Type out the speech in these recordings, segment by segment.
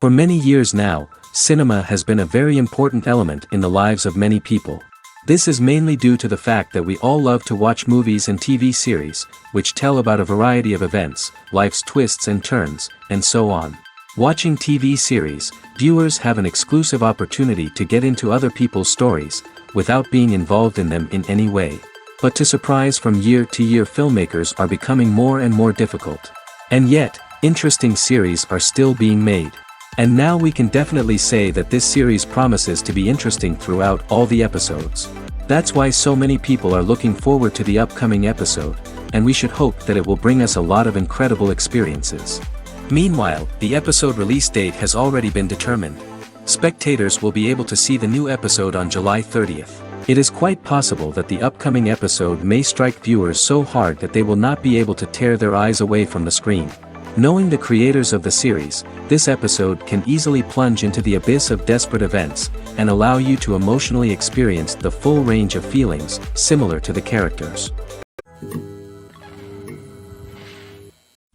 For many years now, cinema has been a very important element in the lives of many people. This is mainly due to the fact that we all love to watch movies and TV series, which tell about a variety of events, life's twists and turns, and so on. Watching TV series, viewers have an exclusive opportunity to get into other people's stories, without being involved in them in any way. But to surprise from year to year, filmmakers are becoming more and more difficult. And yet, interesting series are still being made. And now we can definitely say that this series promises to be interesting throughout all the episodes. That's why so many people are looking forward to the upcoming episode, and we should hope that it will bring us a lot of incredible experiences. Meanwhile, the episode release date has already been determined. Spectators will be able to see the new episode on July 30th. It is quite possible that the upcoming episode may strike viewers so hard that they will not be able to tear their eyes away from the screen. Knowing the creators of the series, this episode can easily plunge into the abyss of desperate events, and allow you to emotionally experience the full range of feelings, similar to the characters.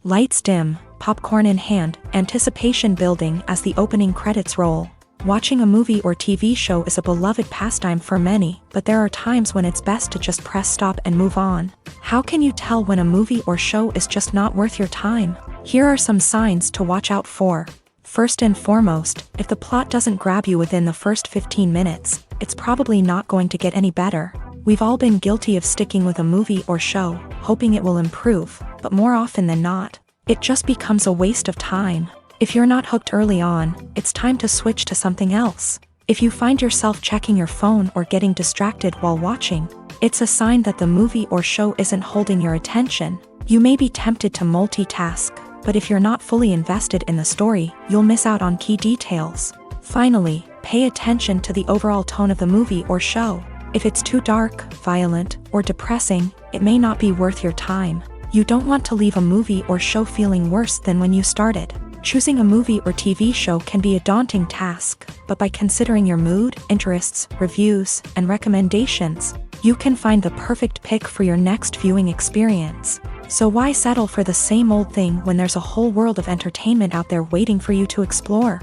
Lights dim, popcorn in hand, anticipation building as the opening credits roll. Watching a movie or TV show is a beloved pastime for many, but there are times when it's best to just press stop and move on. How can you tell when a movie or show is just not worth your time? Here are some signs to watch out for. First and foremost, if the plot doesn't grab you within the first 15 minutes, it's probably not going to get any better. We've all been guilty of sticking with a movie or show, hoping it will improve, but more often than not, it just becomes a waste of time. If you're not hooked early on, it's time to switch to something else. If you find yourself checking your phone or getting distracted while watching, it's a sign that the movie or show isn't holding your attention. You may be tempted to multitask, but if you're not fully invested in the story, you'll miss out on key details. Finally, pay attention to the overall tone of the movie or show. If it's too dark, violent, or depressing, it may not be worth your time. You don't want to leave a movie or show feeling worse than when you started. Choosing a movie or TV show can be a daunting task, but by considering your mood, interests, reviews, and recommendations, you can find the perfect pick for your next viewing experience. So why settle for the same old thing when there's a whole world of entertainment out there waiting for you to explore?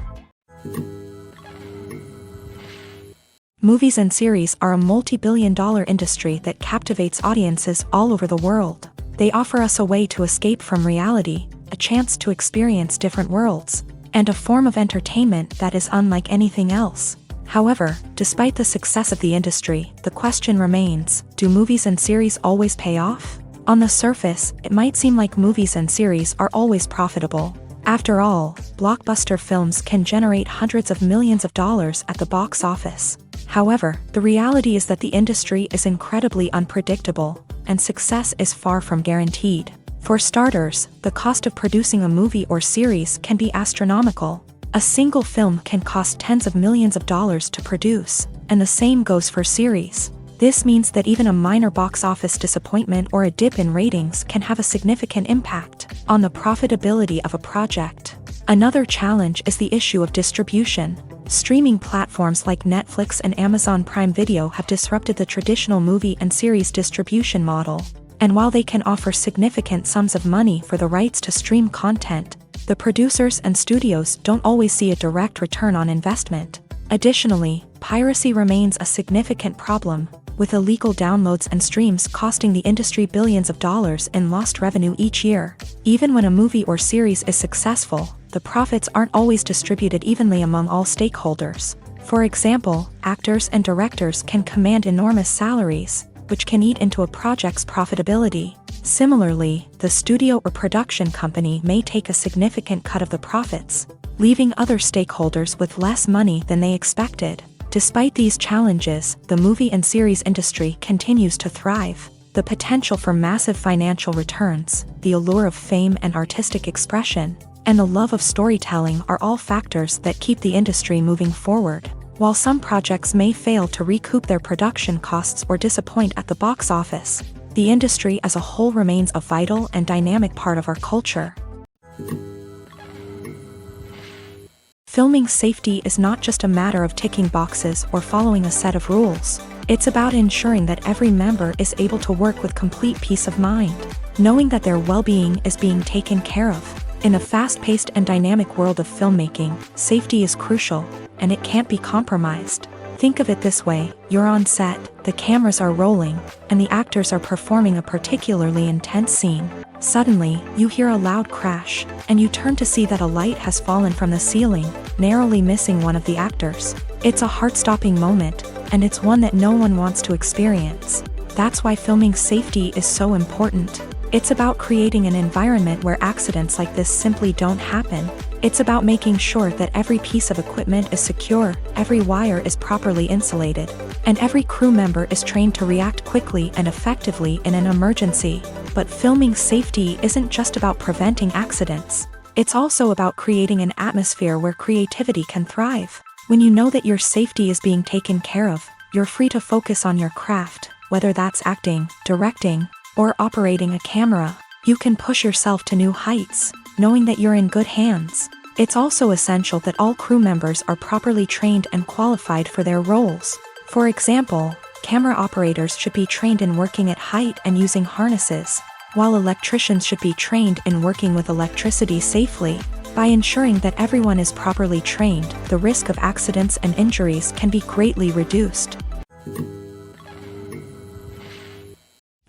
Movies and series are a multi-billion-dollar industry that captivates audiences all over the world. They offer us a way to escape from reality, a chance to experience different worlds, and a form of entertainment that is unlike anything else. However, despite the success of the industry, the question remains, do movies and series always pay off? On the surface, it might seem like movies and series are always profitable. After all, blockbuster films can generate hundreds of millions of dollars at the box office. However, the reality is that the industry is incredibly unpredictable, and success is far from guaranteed. For starters, the cost of producing a movie or series can be astronomical. A single film can cost tens of millions of dollars to produce, and the same goes for series. This means that even a minor box office disappointment or a dip in ratings can have a significant impact on the profitability of a project. Another challenge is the issue of distribution. Streaming platforms like Netflix and Amazon Prime Video have disrupted the traditional movie and series distribution model. And while they can offer significant sums of money for the rights to stream content, the producers and studios don't always see a direct return on investment. Additionally, piracy remains a significant problem, with illegal downloads and streams costing the industry billions of dollars in lost revenue each year. Even when a movie or series is successful, the profits aren't always distributed evenly among all stakeholders. For example, actors and directors can command enormous salaries, which can eat into a project's profitability. Similarly, the studio or production company may take a significant cut of the profits, leaving other stakeholders with less money than they expected. Despite these challenges, the movie and series industry continues to thrive. The potential for massive financial returns, the allure of fame and artistic expression, and the love of storytelling are all factors that keep the industry moving forward. While some projects may fail to recoup their production costs or disappoint at the box office, the industry as a whole remains a vital and dynamic part of our culture. Filming safety is not just a matter of ticking boxes or following a set of rules. It's about ensuring that every member is able to work with complete peace of mind, knowing that their well-being is being taken care of. In a fast-paced and dynamic world of filmmaking, safety is crucial, and it can't be compromised. Think of it this way: you're on set, the cameras are rolling, and the actors are performing a particularly intense scene. Suddenly, you hear a loud crash, and you turn to see that a light has fallen from the ceiling, narrowly missing one of the actors. It's a heart-stopping moment, and it's one that no one wants to experience. That's why filming safety is so important. It's about creating an environment where accidents like this simply don't happen. It's about making sure that every piece of equipment is secure, every wire is properly insulated, and every crew member is trained to react quickly and effectively in an emergency. But filming safety isn't just about preventing accidents. It's also about creating an atmosphere where creativity can thrive. When you know that your safety is being taken care of, you're free to focus on your craft, whether that's acting, directing, or operating a camera. You can push yourself to new heights, knowing that you're in good hands. It's also essential that all crew members are properly trained and qualified for their roles. For example, camera operators should be trained in working at height and using harnesses, while electricians should be trained in working with electricity safely. By ensuring that everyone is properly trained, the risk of accidents and injuries can be greatly reduced.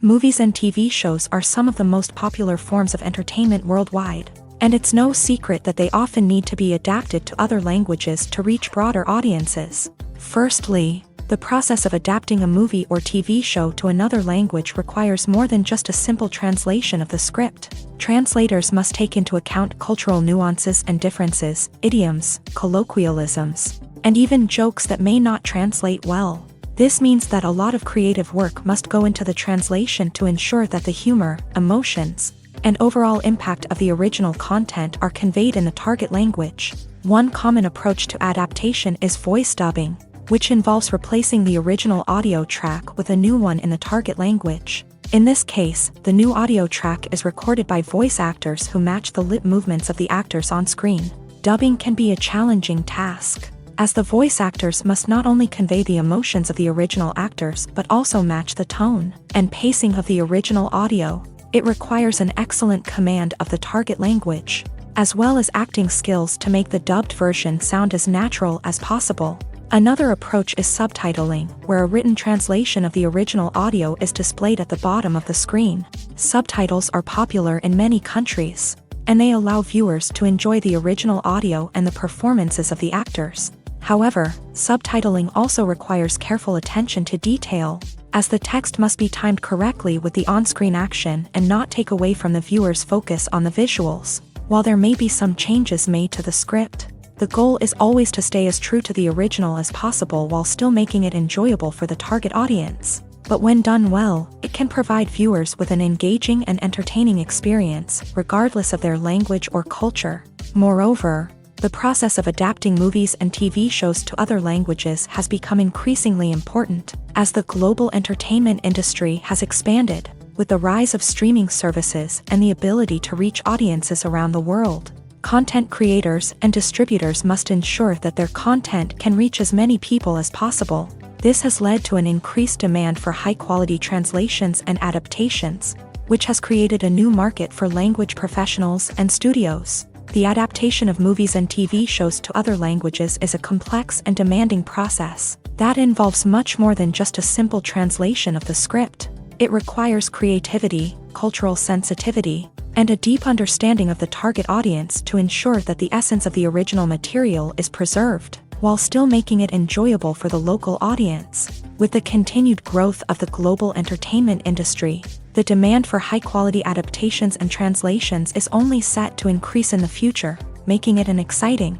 Movies and TV shows are some of the most popular forms of entertainment worldwide, and it's no secret that they often need to be adapted to other languages to reach broader audiences. Firstly, the process of adapting a movie or TV show to another language requires more than just a simple translation of the script. Translators must take into account cultural nuances and differences, idioms, colloquialisms, and even jokes that may not translate well. This means that a lot of creative work must go into the translation to ensure that the humor, emotions, and overall impact of the original content are conveyed in the target language. One common approach to adaptation is voice dubbing, which involves replacing the original audio track with a new one in the target language. In this case, the new audio track is recorded by voice actors who match the lip movements of the actors on screen. Dubbing can be a challenging task, as the voice actors must not only convey the emotions of the original actors but also match the tone and pacing of the original audio. It requires an excellent command of the target language, as well as acting skills to make the dubbed version sound as natural as possible. Another approach is subtitling, where a written translation of the original audio is displayed at the bottom of the screen. Subtitles are popular in many countries, and they allow viewers to enjoy the original audio and the performances of the actors. However, subtitling also requires careful attention to detail, as the text must be timed correctly with the on-screen action and not take away from the viewer's focus on the visuals. While there may be some changes made to the script, the goal is always to stay as true to the original as possible while still making it enjoyable for the target audience. But when done well, it can provide viewers with an engaging and entertaining experience, regardless of their language or culture. Moreover, the process of adapting movies and TV shows to other languages has become increasingly important, as the global entertainment industry has expanded, with the rise of streaming services and the ability to reach audiences around the world. Content creators and distributors must ensure that their content can reach as many people as possible. This has led to an increased demand for high-quality translations and adaptations, which has created a new market for language professionals and studios. The adaptation of movies and TV shows to other languages is a complex and demanding process that involves much more than just a simple translation of the script. It requires creativity, cultural sensitivity, and a deep understanding of the target audience to ensure that the essence of the original material is preserved, while still making it enjoyable for the local audience. With the continued growth of the global entertainment industry, the demand for high-quality adaptations and translations is only set to increase in the future, making it an exciting.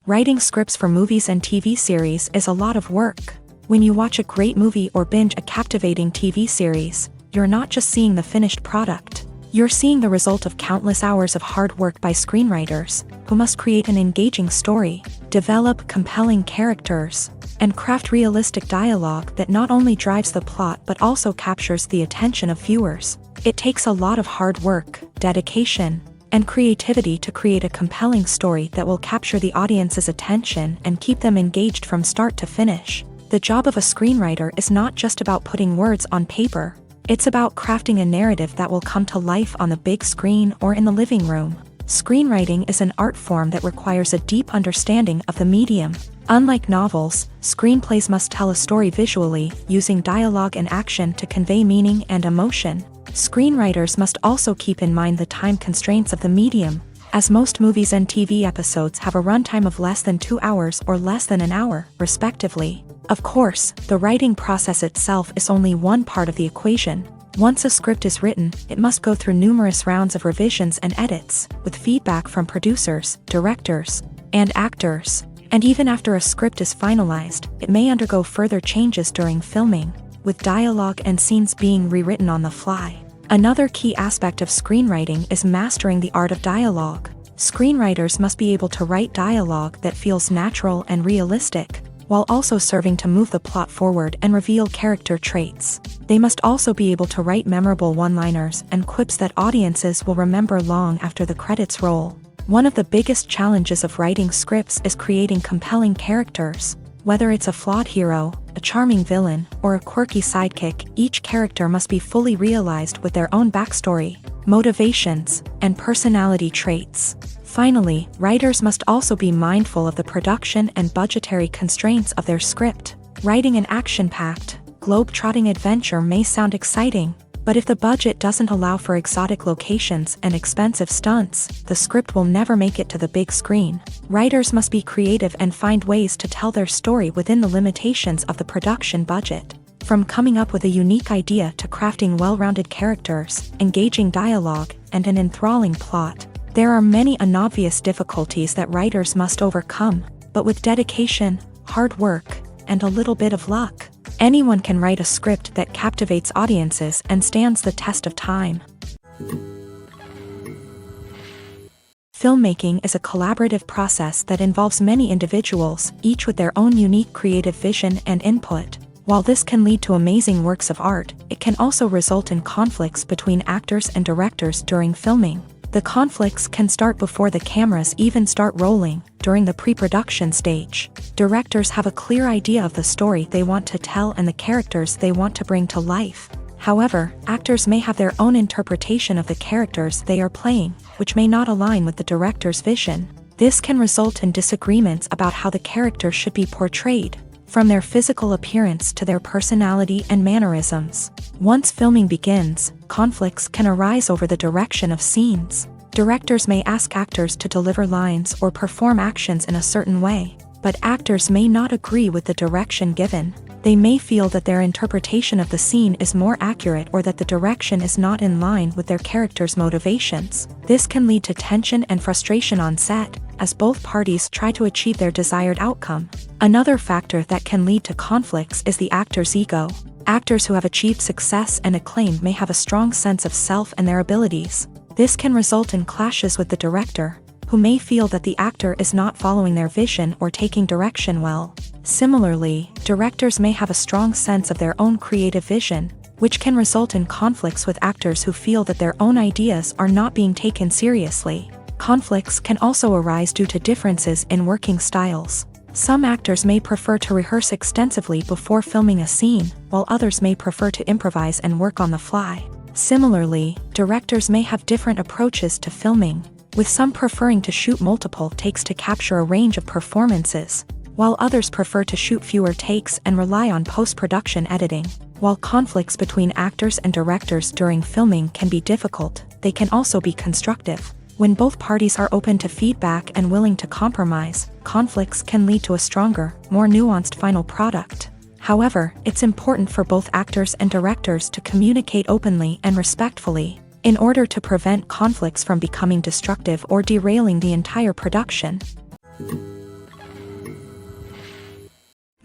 Writing scripts for movies and TV series is a lot of work. When you watch a great movie or binge a captivating TV series, you're not just seeing the finished product. You're seeing the result of countless hours of hard work by screenwriters, who must create an engaging story, develop compelling characters, and craft realistic dialogue that not only drives the plot but also captures the attention of viewers. It takes a lot of hard work, dedication, and creativity to create a compelling story that will capture the audience's attention and keep them engaged from start to finish. The job of a screenwriter is not just about putting words on paper. It's about crafting a narrative that will come to life on the big screen or in the living room. Screenwriting is an art form that requires a deep understanding of the medium. Unlike novels, screenplays must tell a story visually, using dialogue and action to convey meaning and emotion. Screenwriters must also keep in mind the time constraints of the medium, as most movies and TV episodes have a runtime of less than 2 hours or less than an hour, respectively. Of course, the writing process itself is only one part of the equation. Once a script is written, it must go through numerous rounds of revisions and edits, with feedback from producers, directors, and actors. And even after a script is finalized, it may undergo further changes during filming, with dialogue and scenes being rewritten on the fly. Another key aspect of screenwriting is mastering the art of dialogue. Screenwriters must be able to write dialogue that feels natural and realistic, while also serving to move the plot forward and reveal character traits. They must also be able to write memorable one-liners and quips that audiences will remember long after the credits roll. One of the biggest challenges of writing scripts is creating compelling characters. Whether it's a flawed hero, a charming villain, or a quirky sidekick, each character must be fully realized with their own backstory, motivations, and personality traits. Finally, writers must also be mindful of the production and budgetary constraints of their script. Writing an action-packed, globe-trotting adventure may sound exciting, but if the budget doesn't allow for exotic locations and expensive stunts, the script will never make it to the big screen. Writers must be creative and find ways to tell their story within the limitations of the production budget. From coming up with a unique idea to crafting well-rounded characters, engaging dialogue, and an enthralling plot, there are many unobvious difficulties that writers must overcome, but with dedication, hard work, and a little bit of luck, anyone can write a script that captivates audiences and stands the test of time. Filmmaking is a collaborative process that involves many individuals, each with their own unique creative vision and input. While this can lead to amazing works of art, it can also result in conflicts between actors and directors during filming. The conflicts can start before the cameras even start rolling, during the pre-production stage. Directors have a clear idea of the story they want to tell and the characters they want to bring to life. However, actors may have their own interpretation of the characters they are playing, which may not align with the director's vision. This can result in disagreements about how the characters should be portrayed, from their physical appearance to their personality and mannerisms. Once filming begins, conflicts can arise over the direction of scenes. Directors may ask actors to deliver lines or perform actions in a certain way, but actors may not agree with the direction given. They may feel that their interpretation of the scene is more accurate or that the direction is not in line with their character's motivations. This can lead to tension and frustration on set, as both parties try to achieve their desired outcome. Another factor that can lead to conflicts is the actor's ego. Actors who have achieved success and acclaim may have a strong sense of self and their abilities. This can result in clashes with the director, who may feel that the actor is not following their vision or taking direction well. Similarly, directors may have a strong sense of their own creative vision, which can result in conflicts with actors who feel that their own ideas are not being taken seriously. Conflicts can also arise due to differences in working styles. Some actors may prefer to rehearse extensively before filming a scene, while others may prefer to improvise and work on the fly. Similarly, directors may have different approaches to filming, with some preferring to shoot multiple takes to capture a range of performances, while others prefer to shoot fewer takes and rely on post-production editing. While conflicts between actors and directors during filming can be difficult, they can also be constructive. When both parties are open to feedback and willing to compromise, conflicts can lead to a stronger, more nuanced final product. However, it's important for both actors and directors to communicate openly and respectfully, in order to prevent conflicts from becoming destructive or derailing the entire production.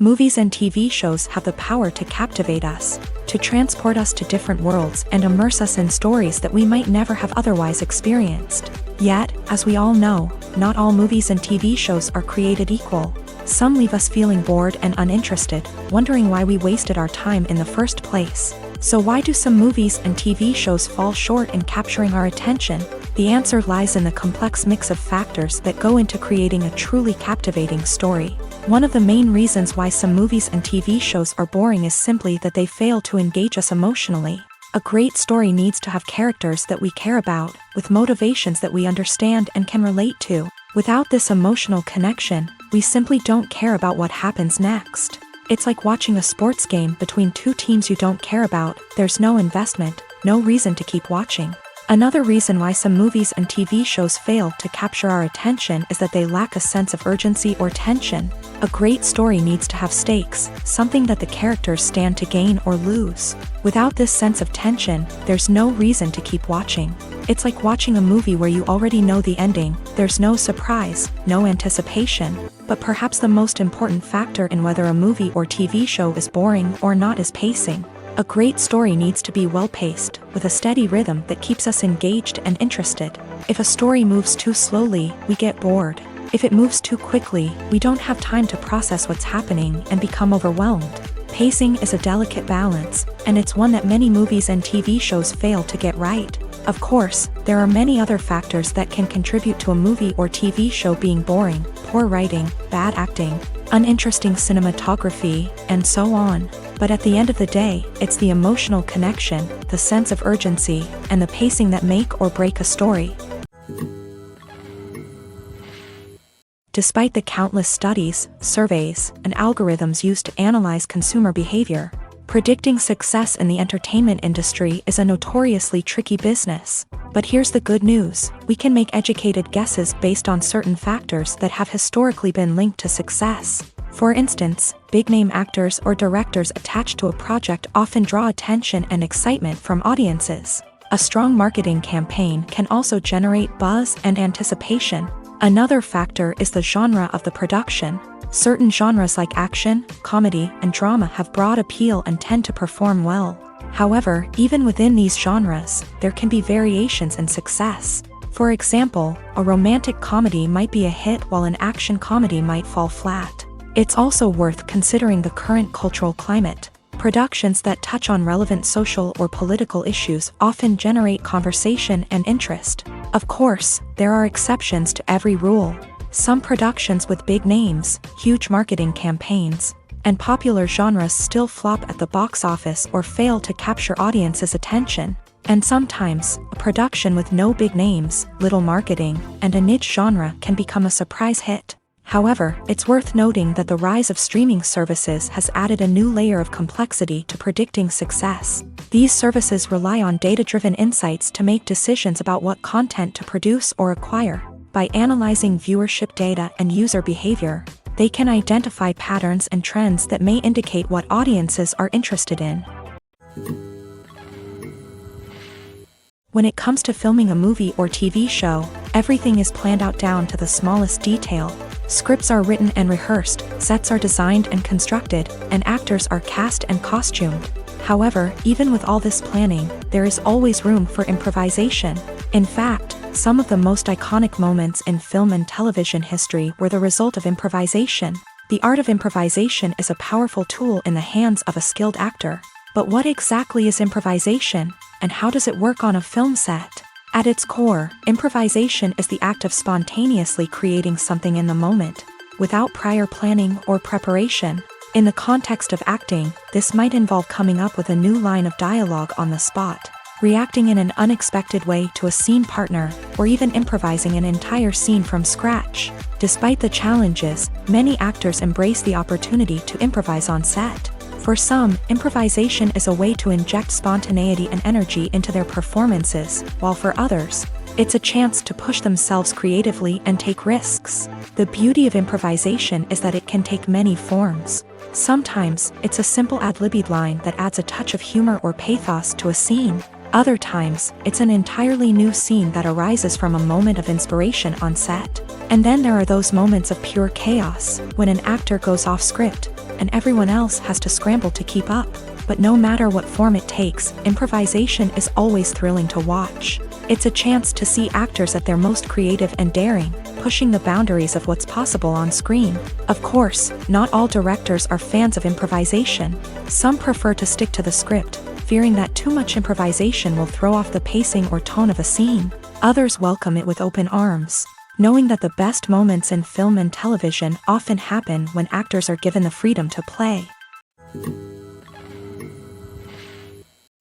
Movies and TV shows have the power to captivate us, to transport us to different worlds and immerse us in stories that we might never have otherwise experienced. Yet, as we all know, not all movies and TV shows are created equal. Some leave us feeling bored and uninterested, wondering why we wasted our time in the first place. So why do some movies and TV shows fall short in capturing our attention? The answer lies in the complex mix of factors that go into creating a truly captivating story. One of the main reasons why some movies and TV shows are boring is simply that they fail to engage us emotionally. A great story needs to have characters that we care about, with motivations that we understand and can relate to. Without this emotional connection, we simply don't care about what happens next. It's like watching a sports game between two teams you don't care about. There's no investment, no reason to keep watching. Another reason why some movies and TV shows fail to capture our attention is that they lack a sense of urgency or tension. A great story needs to have stakes, something that the characters stand to gain or lose. Without this sense of tension, there's no reason to keep watching. It's like watching a movie where you already know the ending. There's no surprise, no anticipation. But perhaps the most important factor in whether a movie or TV show is boring or not is pacing. A great story needs to be well-paced, with a steady rhythm that keeps us engaged and interested. If a story moves too slowly, we get bored. If it moves too quickly, we don't have time to process what's happening and become overwhelmed. Pacing is a delicate balance, and it's one that many movies and TV shows fail to get right. Of course, there are many other factors that can contribute to a movie or TV show being boring: poor writing, bad acting, uninteresting cinematography, and so on. But at the end of the day, it's the emotional connection, the sense of urgency, and the pacing that make or break a story. Despite the countless studies, surveys, and algorithms used to analyze consumer behavior, predicting success in the entertainment industry is a notoriously tricky business. But here's the good news: we can make educated guesses based on certain factors that have historically been linked to success. For instance, big-name actors or directors attached to a project often draw attention and excitement from audiences. A strong marketing campaign can also generate buzz and anticipation. Another factor is the genre of the production. Certain genres like action, comedy, and drama have broad appeal and tend to perform well. However, even within these genres, there can be variations in success. For example, a romantic comedy might be a hit while an action comedy might fall flat. It's also worth considering the current cultural climate. Productions that touch on relevant social or political issues often generate conversation and interest. Of course, there are exceptions to every rule. Some productions with big names, huge marketing campaigns, and popular genres still flop at the box office or fail to capture audiences' attention. And sometimes, a production with no big names, little marketing, and a niche genre can become a surprise hit. However, it's worth noting that the rise of streaming services has added a new layer of complexity to predicting success. These services rely on data-driven insights to make decisions about what content to produce or acquire. By analyzing viewership data and user behavior, they can identify patterns and trends that may indicate what audiences are interested in. When it comes to filming a movie or TV show, everything is planned out down to the smallest detail. Scripts are written and rehearsed, sets are designed and constructed, and actors are cast and costumed. However, even with all this planning, there is always room for improvisation. In fact, some of the most iconic moments in film and television history were the result of improvisation. The art of improvisation is a powerful tool in the hands of a skilled actor. But what exactly is improvisation, and how does it work on a film set? At its core, improvisation is the act of spontaneously creating something in the moment, without prior planning or preparation. In the context of acting, this might involve coming up with a new line of dialogue on the spot, reacting in an unexpected way to a scene partner, or even improvising an entire scene from scratch. Despite the challenges, many actors embrace the opportunity to improvise on set. For some, improvisation is a way to inject spontaneity and energy into their performances, while for others, it's a chance to push themselves creatively and take risks. The beauty of improvisation is that it can take many forms. Sometimes, it's a simple ad-libbed line that adds a touch of humor or pathos to a scene. Other times, it's an entirely new scene that arises from a moment of inspiration on set. And then there are those moments of pure chaos, when an actor goes off script, and everyone else has to scramble to keep up. But no matter what form it takes, improvisation is always thrilling to watch. It's a chance to see actors at their most creative and daring, pushing the boundaries of what's possible on screen. Of course, not all directors are fans of improvisation. Some prefer to stick to the script, fearing that too much improvisation will throw off the pacing or tone of a scene. Others welcome it with open arms, knowing that the best moments in film and television often happen when actors are given the freedom to play.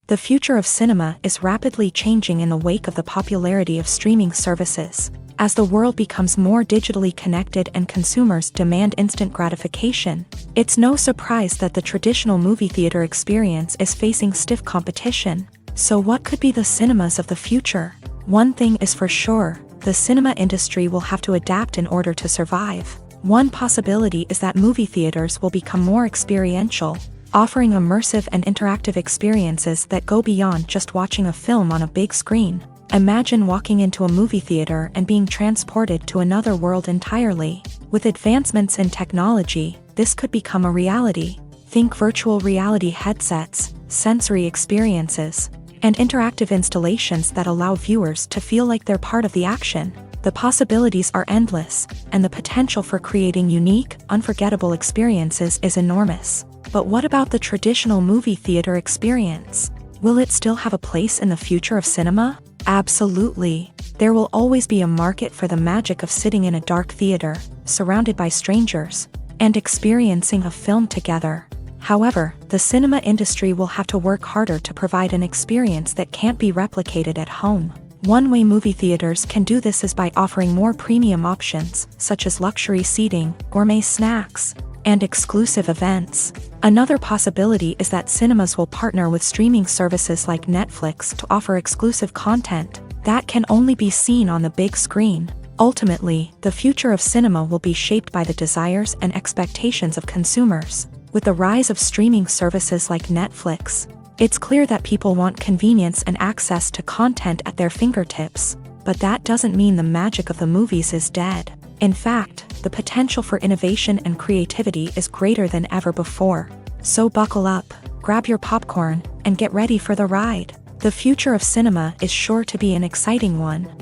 The future of cinema is rapidly changing in the wake of the popularity of streaming services. As the world becomes more digitally connected and consumers demand instant gratification, it's no surprise that the traditional movie theater experience is facing stiff competition. So what could be the cinemas of the future? One thing is for sure, the cinema industry will have to adapt in order to survive. One possibility is that movie theaters will become more experiential, offering immersive and interactive experiences that go beyond just watching a film on a big screen. Imagine walking into a movie theater and being transported to another world entirely. With advancements in technology, this could become a reality. Think virtual reality headsets, sensory experiences, and interactive installations that allow viewers to feel like they're part of the action. The possibilities are endless, and the potential for creating unique, unforgettable experiences is enormous. But what about the traditional movie theater experience? Will it still have a place in the future of cinema? Absolutely. There will always be a market for the magic of sitting in a dark theater, surrounded by strangers, and experiencing a film together. However, the cinema industry will have to work harder to provide an experience that can't be replicated at home. One way movie theaters can do this is by offering more premium options, such as luxury seating, gourmet snacks, and exclusive events. Another possibility is that cinemas will partner with streaming services like Netflix to offer exclusive content that can only be seen on the big screen. Ultimately, the future of cinema will be shaped by the desires and expectations of consumers. With the rise of streaming services like Netflix, it's clear that people want convenience and access to content at their fingertips. But that doesn't mean the magic of the movies is dead. In fact, the potential for innovation and creativity is greater than ever before. So buckle up, grab your popcorn, and get ready for the ride. The future of cinema is sure to be an exciting one.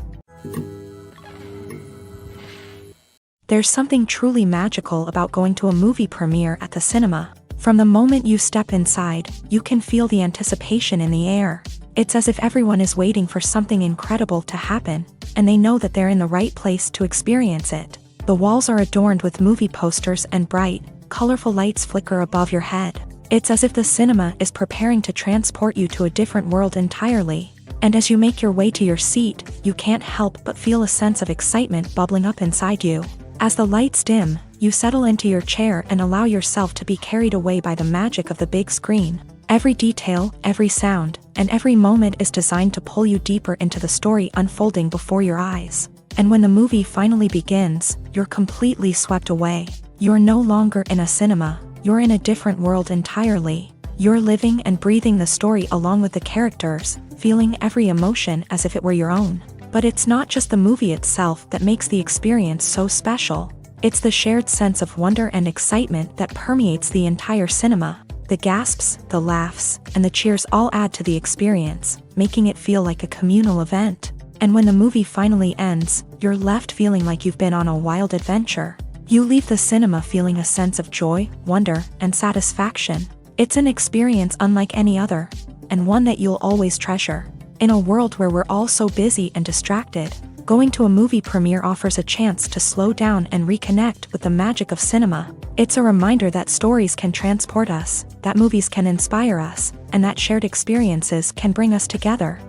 There's something truly magical about going to a movie premiere at the cinema. From the moment you step inside, you can feel the anticipation in the air. It's as if everyone is waiting for something incredible to happen, and they know that they're in the right place to experience it. The walls are adorned with movie posters and bright, colorful lights flicker above your head. It's as if the cinema is preparing to transport you to a different world entirely. And as you make your way to your seat, you can't help but feel a sense of excitement bubbling up inside you. As the lights dim, you settle into your chair and allow yourself to be carried away by the magic of the big screen. Every detail, every sound, and every moment is designed to pull you deeper into the story unfolding before your eyes. And when the movie finally begins, you're completely swept away. You're no longer in a cinema, you're in a different world entirely. You're living and breathing the story along with the characters, feeling every emotion as if it were your own. But it's not just the movie itself that makes the experience so special. It's the shared sense of wonder and excitement that permeates the entire cinema. The gasps, the laughs, and the cheers all add to the experience, making it feel like a communal event. And when the movie finally ends, you're left feeling like you've been on a wild adventure. You leave the cinema feeling a sense of joy, wonder, and satisfaction. It's an experience unlike any other, and one that you'll always treasure. In a world where we're all so busy and distracted, going to a movie premiere offers a chance to slow down and reconnect with the magic of cinema. It's a reminder that stories can transport us, that movies can inspire us, and that shared experiences can bring us together.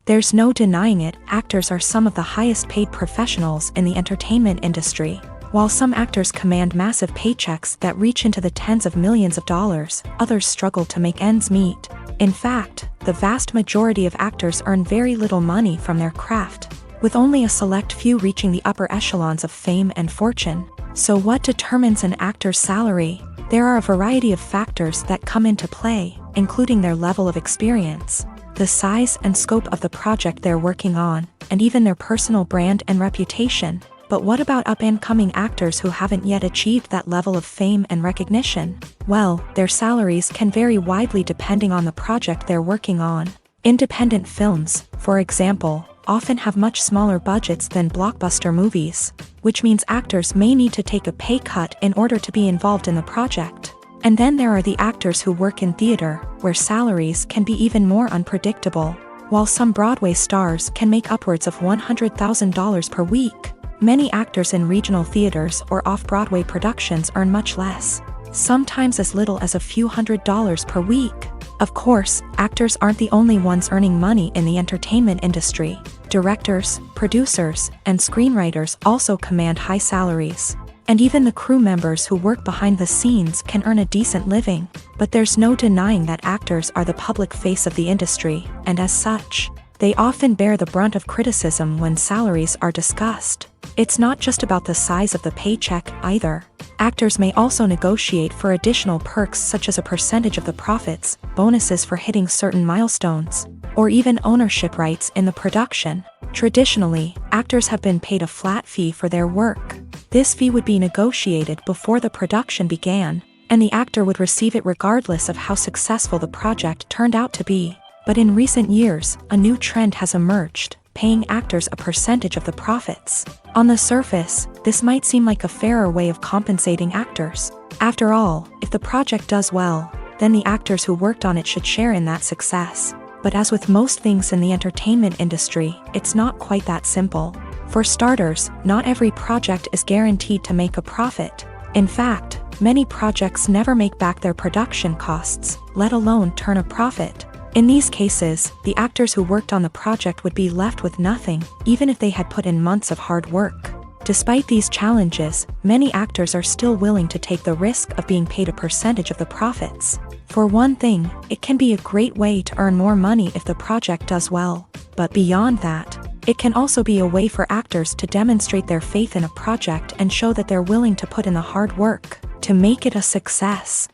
There's no denying it, actors are some of the highest paid professionals in the entertainment industry. While some actors command massive paychecks that reach into the tens of millions of dollars, others struggle to make ends meet. In fact, the vast majority of actors earn very little money from their craft, with only a select few reaching the upper echelons of fame and fortune. So what determines an actor's salary? There are a variety of factors that come into play, including their level of experience, the size and scope of the project they're working on, and even their personal brand and reputation. But what about up-and-coming actors who haven't yet achieved that level of fame and recognition? Well, their salaries can vary widely depending on the project they're working on. Independent films, for example, often have much smaller budgets than blockbuster movies, which means actors may need to take a pay cut in order to be involved in the project. And then there are the actors who work in theater, where salaries can be even more unpredictable. While some Broadway stars can make upwards of $100,000 per week, many actors in regional theaters or off-Broadway productions earn much less, sometimes as little as a few $100s per week. Of course, actors aren't the only ones earning money in the entertainment industry. Directors, producers, and screenwriters also command high salaries. And even the crew members who work behind the scenes can earn a decent living. But there's no denying that actors are the public face of the industry, and as such, they often bear the brunt of criticism when salaries are discussed. It's not just about the size of the paycheck, either. Actors may also negotiate for additional perks such as a percentage of the profits, bonuses for hitting certain milestones, or even ownership rights in the production. Traditionally, actors have been paid a flat fee for their work. This fee would be negotiated before the production began, and the actor would receive it regardless of how successful the project turned out to be. But in recent years, a new trend has emerged, paying actors a percentage of the profits. On the surface, this might seem like a fairer way of compensating actors. After all, if the project does well, then the actors who worked on it should share in that success. But as with most things in the entertainment industry, it's not quite that simple. For starters, not every project is guaranteed to make a profit. In fact, many projects never make back their production costs, let alone turn a profit. In these cases, the actors who worked on the project would be left with nothing, even if they had put in months of hard work. Despite these challenges, many actors are still willing to take the risk of being paid a percentage of the profits. For one thing, it can be a great way to earn more money if the project does well. But beyond that, it can also be a way for actors to demonstrate their faith in a project and show that they're willing to put in the hard work to make it a success.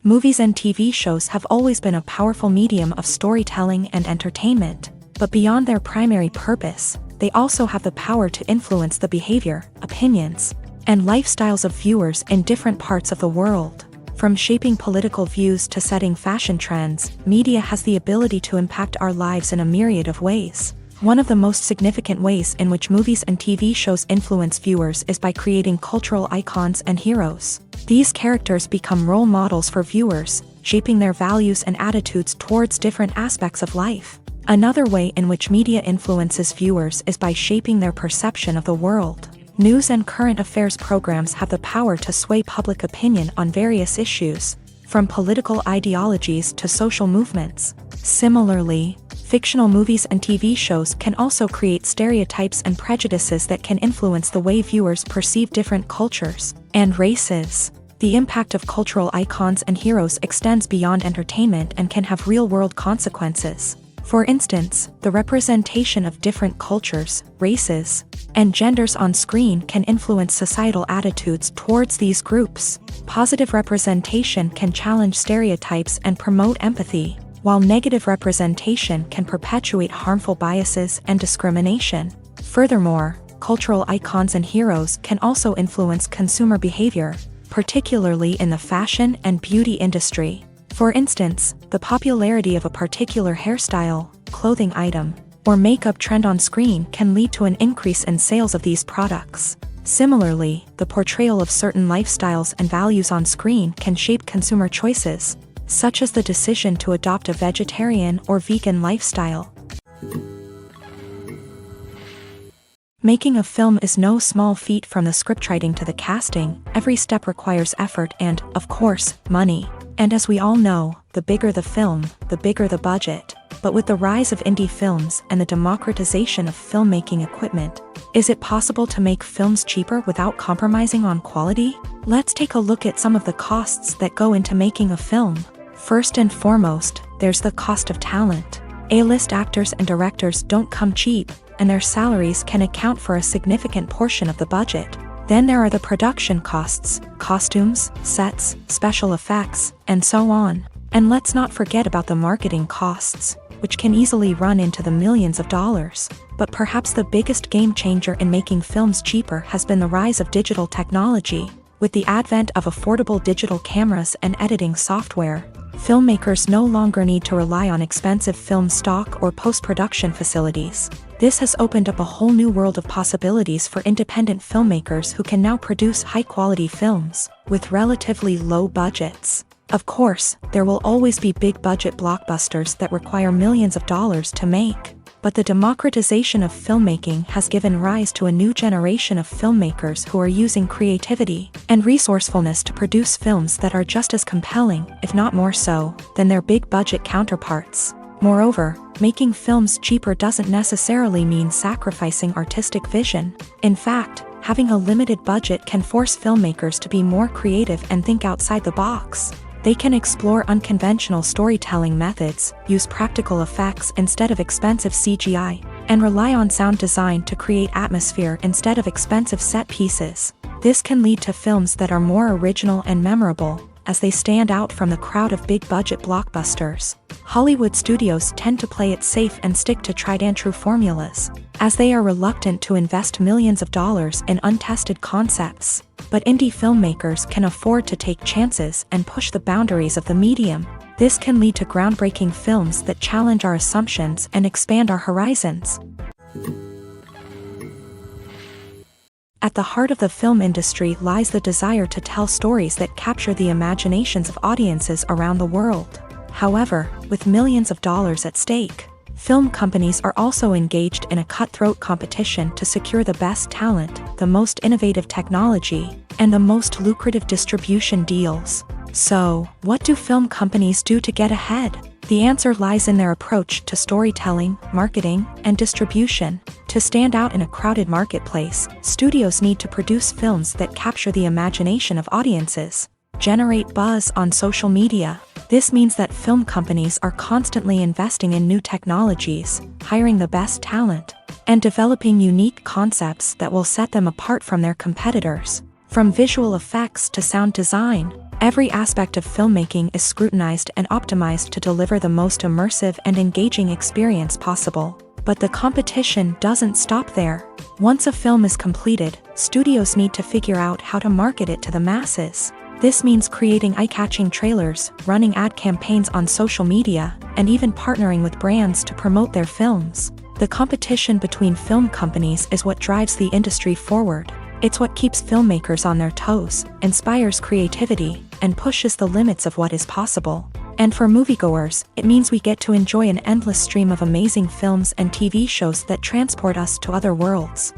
Movies and TV shows have always been a powerful medium of storytelling and entertainment, but beyond their primary purpose, they also have the power to influence the behavior, opinions, and lifestyles of viewers in different parts of the world. From shaping political views to setting fashion trends, media has the ability to impact our lives in a myriad of ways. One of the most significant ways in which movies and TV shows influence viewers is by creating cultural icons and heroes. These characters become role models for viewers, shaping their values and attitudes towards different aspects of life. Another way in which media influences viewers is by shaping their perception of the world. News and current affairs programs have the power to sway public opinion on various issues, from political ideologies to social movements. Similarly, fictional movies and TV shows can also create stereotypes and prejudices that can influence the way viewers perceive different cultures and races. The impact of cultural icons and heroes extends beyond entertainment and can have real-world consequences. For instance, the representation of different cultures, races, and genders on screen can influence societal attitudes towards these groups. Positive representation can challenge stereotypes and promote empathy, while negative representation can perpetuate harmful biases and discrimination. Furthermore, cultural icons and heroes can also influence consumer behavior, particularly in the fashion and beauty industry. For instance, the popularity of a particular hairstyle, clothing item, or makeup trend on screen can lead to an increase in sales of these products. Similarly, the portrayal of certain lifestyles and values on screen can shape consumer choices, such as the decision to adopt a vegetarian or vegan lifestyle. Making a film is no small feat. From the scriptwriting to the casting, every step requires effort and, of course, money. And as we all know, the bigger the film, the bigger the budget. But with the rise of indie films and the democratization of filmmaking equipment, is it possible to make films cheaper without compromising on quality? Let's take a look at some of the costs that go into making a film. First and foremost, there's the cost of talent. A-list actors and directors don't come cheap, and their salaries can account for a significant portion of the budget. Then there are the production costs, costumes, sets, special effects, and so on. And let's not forget about the marketing costs, which can easily run into the millions of dollars. But perhaps the biggest game changer in making films cheaper has been the rise of digital technology. With the advent of affordable digital cameras and editing software, filmmakers no longer need to rely on expensive film stock or post-production facilities. This has opened up a whole new world of possibilities for independent filmmakers who can now produce high-quality films with relatively low budgets. Of course, there will always be big-budget blockbusters that require millions of dollars to make. But the democratization of filmmaking has given rise to a new generation of filmmakers who are using creativity and resourcefulness to produce films that are just as compelling, if not more so, than their big-budget counterparts. Moreover, making films cheaper doesn't necessarily mean sacrificing artistic vision. In fact, having a limited budget can force filmmakers to be more creative and think outside the box. They can explore unconventional storytelling methods, use practical effects instead of expensive CGI, and rely on sound design to create atmosphere instead of expensive set pieces. This can lead to films that are more original and memorable, as they stand out from the crowd of big-budget blockbusters. Hollywood studios tend to play it safe and stick to tried-and-true formulas, as they are reluctant to invest millions of dollars in untested concepts. But indie filmmakers can afford to take chances and push the boundaries of the medium. This can lead to groundbreaking films that challenge our assumptions and expand our horizons. At the heart of the film industry lies the desire to tell stories that capture the imaginations of audiences around the world. However, with millions of dollars at stake, film companies are also engaged in a cutthroat competition to secure the best talent, the most innovative technology, and the most lucrative distribution deals. So, what do film companies do to get ahead? The answer lies in their approach to storytelling, marketing, and distribution. To stand out in a crowded marketplace, studios need to produce films that capture the imagination of audiences, generate buzz on social media. This means that film companies are constantly investing in new technologies, hiring the best talent, and developing unique concepts that will set them apart from their competitors. From visual effects to sound design, every aspect of filmmaking is scrutinized and optimized to deliver the most immersive and engaging experience possible. But the competition doesn't stop there. Once a film is completed, studios need to figure out how to market it to the masses. This means creating eye-catching trailers, running ad campaigns on social media, and even partnering with brands to promote their films. The competition between film companies is what drives the industry forward. It's what keeps filmmakers on their toes, inspires creativity, and pushes the limits of what is possible. And for moviegoers, it means we get to enjoy an endless stream of amazing films and TV shows that transport us to other worlds.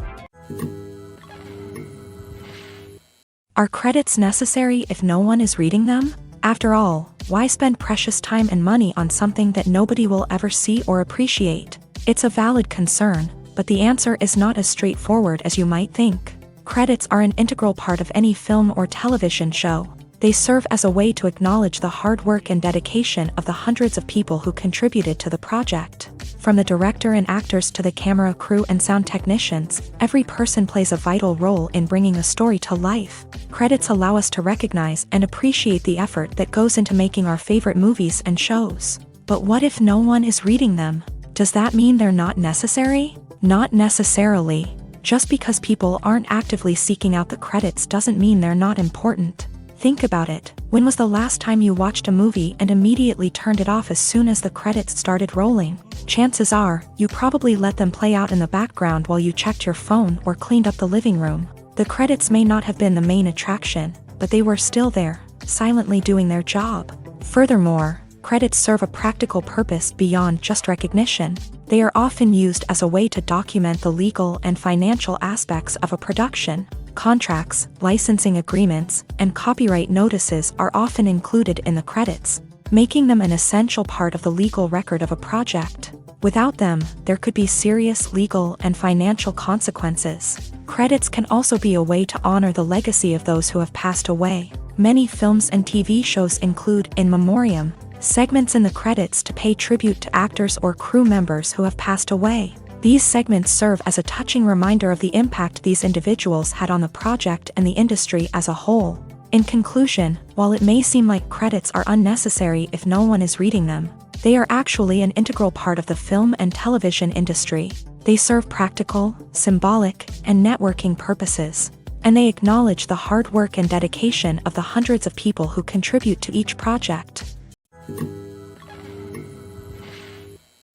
Are credits necessary if no one is reading them? After all, why spend precious time and money on something that nobody will ever see or appreciate? It's a valid concern, but the answer is not as straightforward as you might think. Credits are an integral part of any film or television show. They serve as a way to acknowledge the hard work and dedication of the hundreds of people who contributed to the project. From the director and actors to the camera crew and sound technicians, every person plays a vital role in bringing a story to life. Credits allow us to recognize and appreciate the effort that goes into making our favorite movies and shows. But what if no one is reading them? Does that mean they're not necessary? Not necessarily. Just because people aren't actively seeking out the credits doesn't mean they're not important. Think about it. When was the last time you watched a movie and immediately turned it off as soon as the credits started rolling? Chances are, you probably let them play out in the background while you checked your phone or cleaned up the living room. The credits may not have been the main attraction, but they were still there, silently doing their job. Furthermore, credits serve a practical purpose beyond just recognition. They are often used as a way to document the legal and financial aspects of a production. Contracts, licensing agreements, and copyright notices are often included in the credits. making them an essential part of the legal record of a project. Without them, there could be serious legal and financial consequences. Credits can also be a way to honor the legacy of those who have passed away. Many films and TV shows include in memoriam segments in the credits to pay tribute to actors or crew members who have passed away. These segments serve as a touching reminder of the impact these individuals had on the project and the industry as a whole. In conclusion, while it may seem like credits are unnecessary if no one is reading them, they are actually an integral part of the film and television industry. They serve practical, symbolic, and networking purposes, and they acknowledge the hard work and dedication of the hundreds of people who contribute to each project.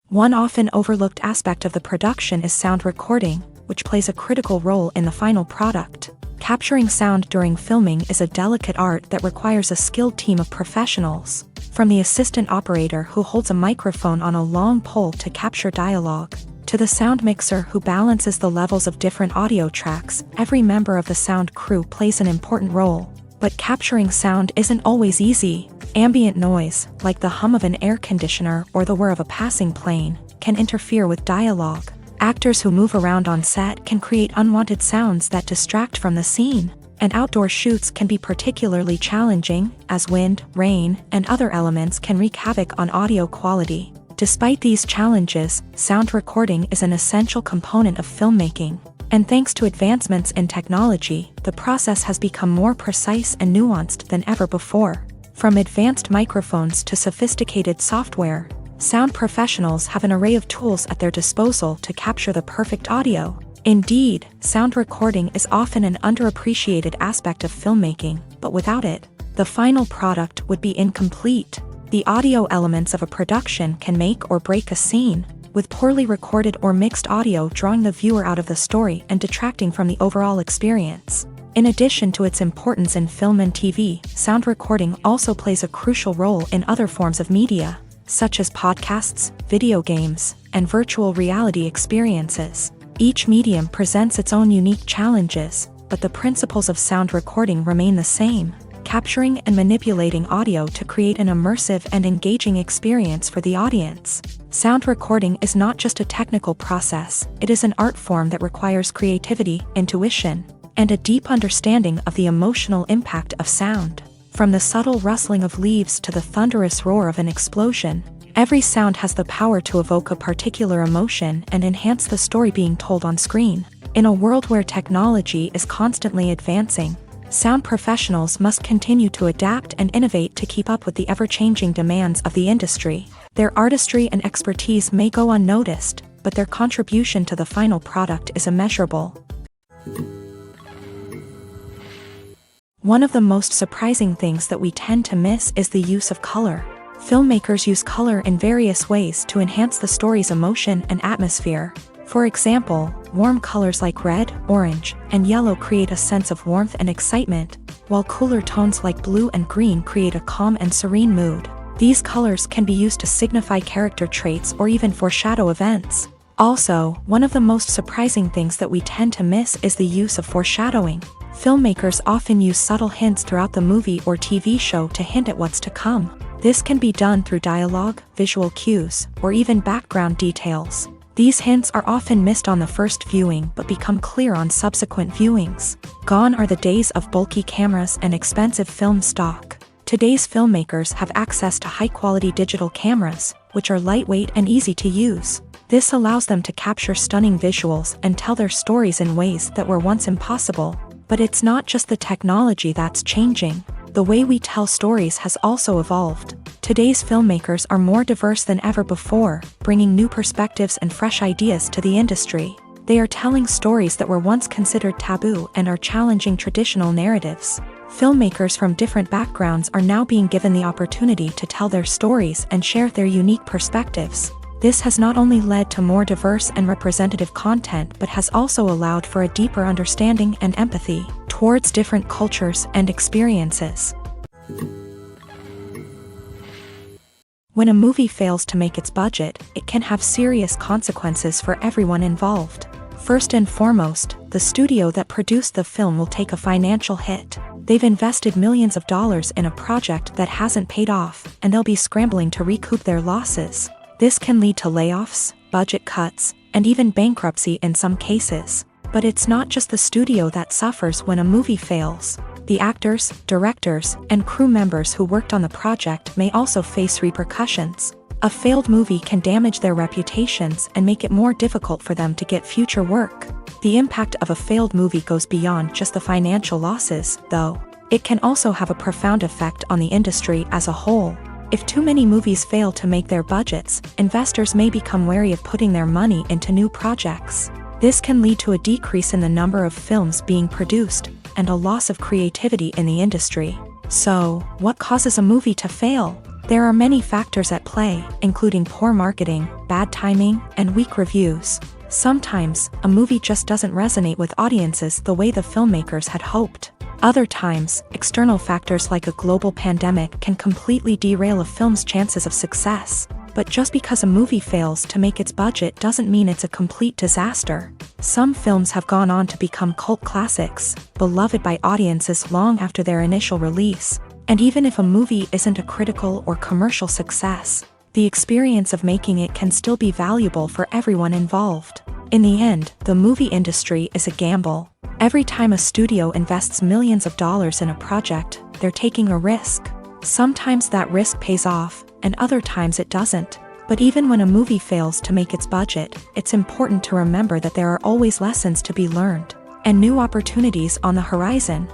One often overlooked aspect of the production is sound recording, which plays a critical role in the final product. Capturing sound during filming is a delicate art that requires a skilled team of professionals, from the assistant operator who holds a microphone on a long pole to capture dialogue, to the sound mixer who balances the levels of different audio tracks. Every member of the sound crew plays an important role. But capturing sound isn't always easy. Ambient noise, like the hum of an air conditioner or the whir of a passing plane, can interfere with dialogue. Actors who move around on set can create unwanted sounds that distract from the scene. And outdoor shoots can be particularly challenging, as wind, rain, and other elements can wreak havoc on audio quality. Despite these challenges, sound recording is an essential component of filmmaking. And thanks to advancements in technology, the process has become more precise and nuanced than ever before. From advanced microphones to sophisticated software, sound professionals have an array of tools at their disposal to capture the perfect audio. Indeed, sound recording is often an underappreciated aspect of filmmaking, but without it, the final product would be incomplete. The audio elements of a production can make or break a scene, with poorly recorded or mixed audio drawing the viewer out of the story and detracting from the overall experience. In addition to its importance in film and TV, sound recording also plays a crucial role in other forms of media, such as podcasts, video games, and virtual reality experiences. Each medium presents its own unique challenges, but the principles of sound recording remain the same: capturing and manipulating audio to create an immersive and engaging experience for the audience. Sound recording is not just a technical process, it is an art form that requires creativity, intuition, and a deep understanding of the emotional impact of sound. From the subtle rustling of leaves to the thunderous roar of an explosion, every sound has the power to evoke a particular emotion and enhance the story being told on screen. In a world where technology is constantly advancing, sound professionals must continue to adapt and innovate to keep up with the ever-changing demands of the industry. Their artistry and expertise may go unnoticed, but their contribution to the final product is immeasurable. One of the most surprising things that we tend to miss is the use of color. Filmmakers use color in various ways to enhance the story's emotion and atmosphere. For example, warm colors like red, orange, and yellow create a sense of warmth and excitement, while cooler tones like blue and green create a calm and serene mood. These colors can be used to signify character traits or even foreshadow events. Also, one of the most surprising things that we tend to miss is the use of foreshadowing. Filmmakers often use subtle hints throughout the movie or TV show to hint at what's to come. This can be done through dialogue, visual cues, or even background details. These hints are often missed on the first viewing but become clear on subsequent viewings. Gone are the days of bulky cameras and expensive film stock. Today's filmmakers have access to high-quality digital cameras, which are lightweight and easy to use. This allows them to capture stunning visuals and tell their stories in ways that were once impossible. But it's not just the technology that's changing. The way we tell stories has also evolved. Today's filmmakers are more diverse than ever before, bringing new perspectives and fresh ideas to the industry. They are telling stories that were once considered taboo and are challenging traditional narratives. Filmmakers from different backgrounds are now being given the opportunity to tell their stories and share their unique perspectives. This has not only led to more diverse and representative content but has also allowed for a deeper understanding and empathy towards different cultures and experiences. When a movie fails to make its budget, it can have serious consequences for everyone involved. First and foremost, the studio that produced the film will take a financial hit. They've invested millions of dollars in a project that hasn't paid off, and they'll be scrambling to recoup their losses. This can lead to layoffs, budget cuts, and even bankruptcy in some cases. But it's not just the studio that suffers when a movie fails. The actors, directors, and crew members who worked on the project may also face repercussions. A failed movie can damage their reputations and make it more difficult for them to get future work. The impact of a failed movie goes beyond just the financial losses, though. It can also have a profound effect on the industry as a whole. If too many movies fail to make their budgets, investors may become wary of putting their money into new projects. This can lead to a decrease in the number of films being produced, and a loss of creativity in the industry. So, what causes a movie to fail? There are many factors at play, including poor marketing, bad timing, and weak reviews. Sometimes, a movie just doesn't resonate with audiences the way the filmmakers had hoped. Other times, external factors like a global pandemic can completely derail a film's chances of success. But just because a movie fails to make its budget doesn't mean it's a complete disaster. Some films have gone on to become cult classics, beloved by audiences long after their initial release. And even if a movie isn't a critical or commercial success, the experience of making it can still be valuable for everyone involved. In the end, the movie industry is a gamble. Every time a studio invests millions of dollars in a project, they're taking a risk. Sometimes that risk pays off, and other times it doesn't. But even when a movie fails to make its budget, it's important to remember that there are always lessons to be learned, and new opportunities on the horizon.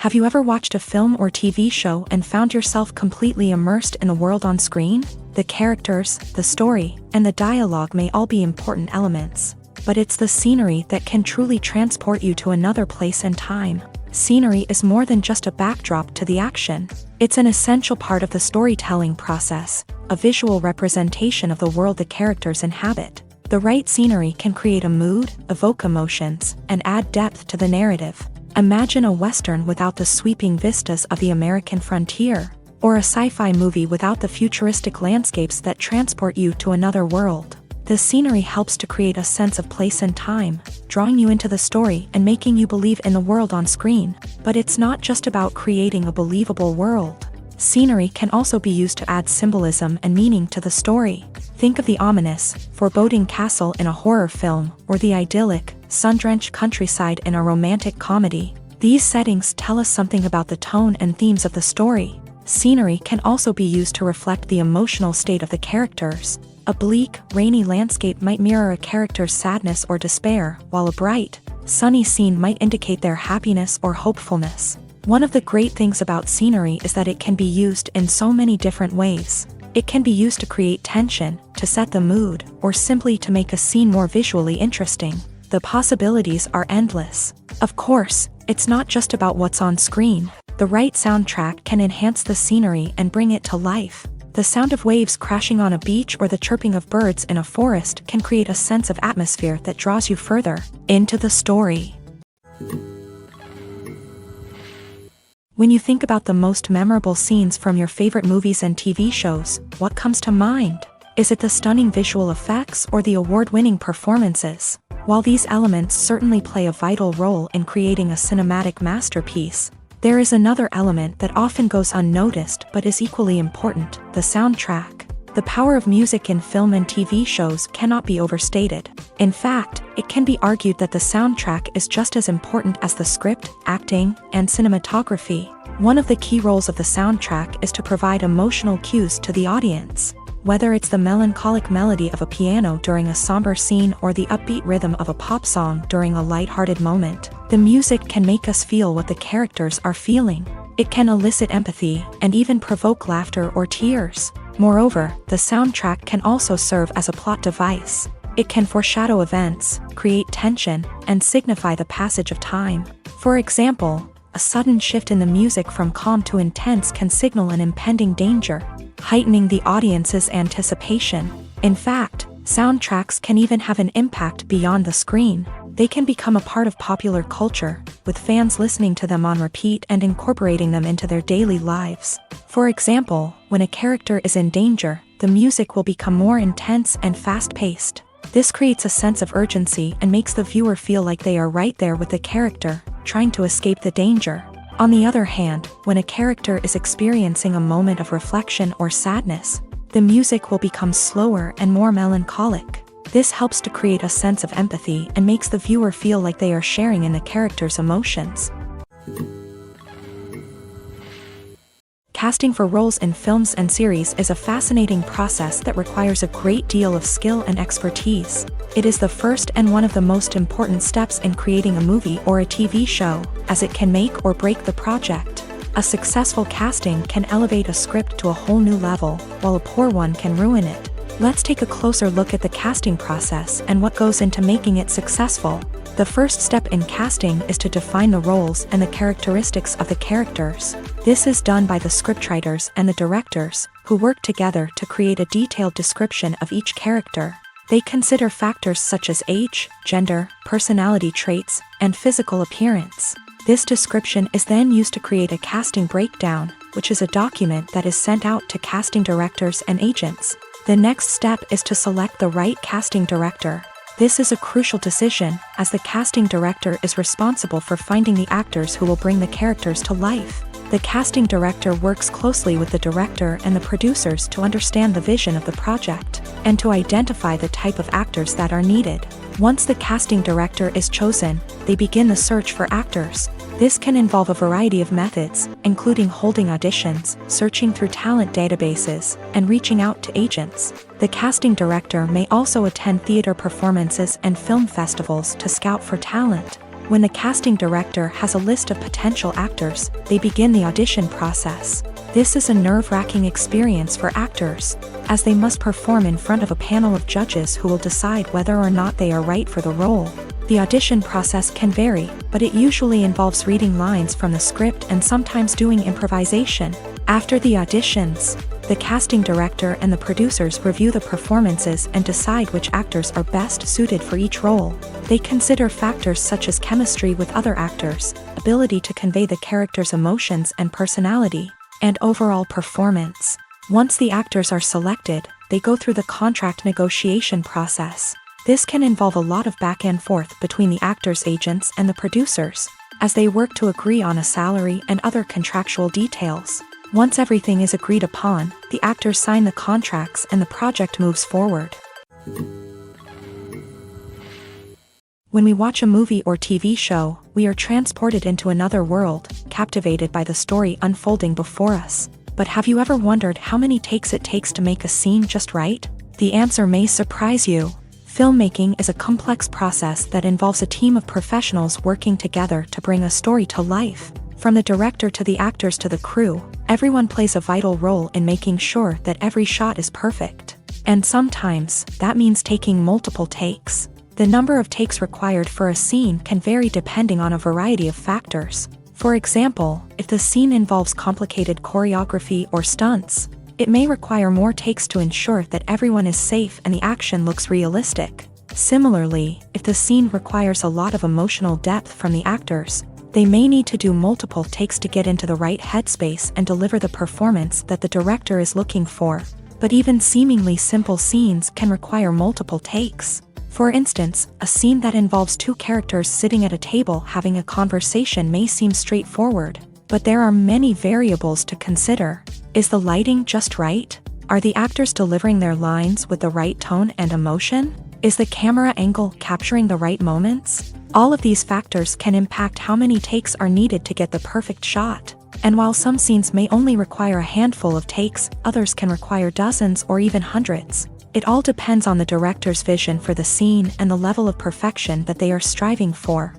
Have you ever watched a film or TV show and found yourself completely immersed in the world on screen? The characters, the story, and the dialogue may all be important elements, but it's the scenery that can truly transport you to another place and time. Scenery is more than just a backdrop to the action. It's an essential part of the storytelling process, a visual representation of the world the characters inhabit. The right scenery can create a mood, evoke emotions, and add depth to the narrative. Imagine a Western without the sweeping vistas of the American frontier, or a sci-fi movie without the futuristic landscapes that transport you to another world. The scenery helps to create a sense of place and time, drawing you into the story and making you believe in the world on screen. But it's not just about creating a believable world. Scenery can also be used to add symbolism and meaning to the story. Think of the ominous, foreboding castle in a horror film, or the idyllic, sun-drenched countryside in a romantic comedy. These settings tell us something about the tone and themes of the story. Scenery can also be used to reflect the emotional state of the characters. A bleak, rainy landscape might mirror a character's sadness or despair, while a bright, sunny scene might indicate their happiness or hopefulness. One of the great things about scenery is that it can be used in so many different ways. It can be used to create tension, to set the mood, or simply to make a scene more visually interesting. The possibilities are endless. Of course, it's not just about what's on screen. The right soundtrack can enhance the scenery and bring it to life. The sound of waves crashing on a beach or the chirping of birds in a forest can create a sense of atmosphere that draws you further into the story. When you think about the most memorable scenes from your favorite movies and TV shows, what comes to mind? Is it the stunning visual effects or the award-winning performances? While these elements certainly play a vital role in creating a cinematic masterpiece, there is another element that often goes unnoticed but is equally important: the soundtrack. The power of music in film and TV shows cannot be overstated. In fact, it can be argued that the soundtrack is just as important as the script, acting, and cinematography. One of the key roles of the soundtrack is to provide emotional cues to the audience. Whether it's the melancholic melody of a piano during a somber scene or the upbeat rhythm of a pop song during a lighthearted moment, the music can make us feel what the characters are feeling. It can elicit empathy and even provoke laughter or tears. Moreover, the soundtrack can also serve as a plot device. It can foreshadow events, create tension, and signify the passage of time. For example, a sudden shift in the music from calm to intense can signal an impending danger, heightening the audience's anticipation. In fact, soundtracks can even have an impact beyond the screen. They can become a part of popular culture, with fans listening to them on repeat and incorporating them into their daily lives. For example, when a character is in danger, the music will become more intense and fast-paced. This creates a sense of urgency and makes the viewer feel like they are right there with the character, trying to escape the danger. On the other hand, when a character is experiencing a moment of reflection or sadness, the music will become slower and more melancholic. This helps to create a sense of empathy and makes the viewer feel like they are sharing in the character's emotions. Casting for roles in films and series is a fascinating process that requires a great deal of skill and expertise. It is the first and one of the most important steps in creating a movie or a TV show, as it can make or break the project. A successful casting can elevate a script to a whole new level, while a poor one can ruin it. Let's take a closer look at the casting process and what goes into making it successful. The first step in casting is to define the roles and the characteristics of the characters. This is done by the scriptwriters and the directors, who work together to create a detailed description of each character. They consider factors such as age, gender, personality traits, and physical appearance. This description is then used to create a casting breakdown, which is a document that is sent out to casting directors and agents. The next step is to select the right casting director. This is a crucial decision, as the casting director is responsible for finding the actors who will bring the characters to life. The casting director works closely with the director and the producers to understand the vision of the project, and to identify the type of actors that are needed. Once the casting director is chosen, they begin the search for actors. This can involve a variety of methods, including holding auditions, searching through talent databases, and reaching out to agents. The casting director may also attend theater performances and film festivals to scout for talent. When the casting director has a list of potential actors, they begin the audition process. This is a nerve-wracking experience for actors, as they must perform in front of a panel of judges who will decide whether or not they are right for the role. The audition process can vary, but it usually involves reading lines from the script and sometimes doing improvisation. After the auditions, the casting director and the producers review the performances and decide which actors are best suited for each role. They consider factors such as chemistry with other actors, ability to convey the character's emotions and personality, and overall performance. Once the actors are selected, they go through the contract negotiation process. This can involve a lot of back and forth between the actors' agents and the producers, as they work to agree on a salary and other contractual details. Once everything is agreed upon, the actors sign the contracts and the project moves forward. When we watch a movie or TV show, we are transported into another world, captivated by the story unfolding before us. But have you ever wondered how many takes it takes to make a scene just right? The answer may surprise you. Filmmaking is a complex process that involves a team of professionals working together to bring a story to life. From the director to the actors to the crew, everyone plays a vital role in making sure that every shot is perfect. And sometimes, that means taking multiple takes. The number of takes required for a scene can vary depending on a variety of factors. For example, if the scene involves complicated choreography or stunts, it may require more takes to ensure that everyone is safe and the action looks realistic. Similarly, if the scene requires a lot of emotional depth from the actors, they may need to do multiple takes to get into the right headspace and deliver the performance that the director is looking for. But even seemingly simple scenes can require multiple takes. For instance, a scene that involves two characters sitting at a table having a conversation may seem straightforward, but there are many variables to consider. Is the lighting just right? Are the actors delivering their lines with the right tone and emotion? Is the camera angle capturing the right moments? All of these factors can impact how many takes are needed to get the perfect shot. And while some scenes may only require a handful of takes, others can require dozens or even hundreds. It all depends on the director's vision for the scene and the level of perfection that they are striving for.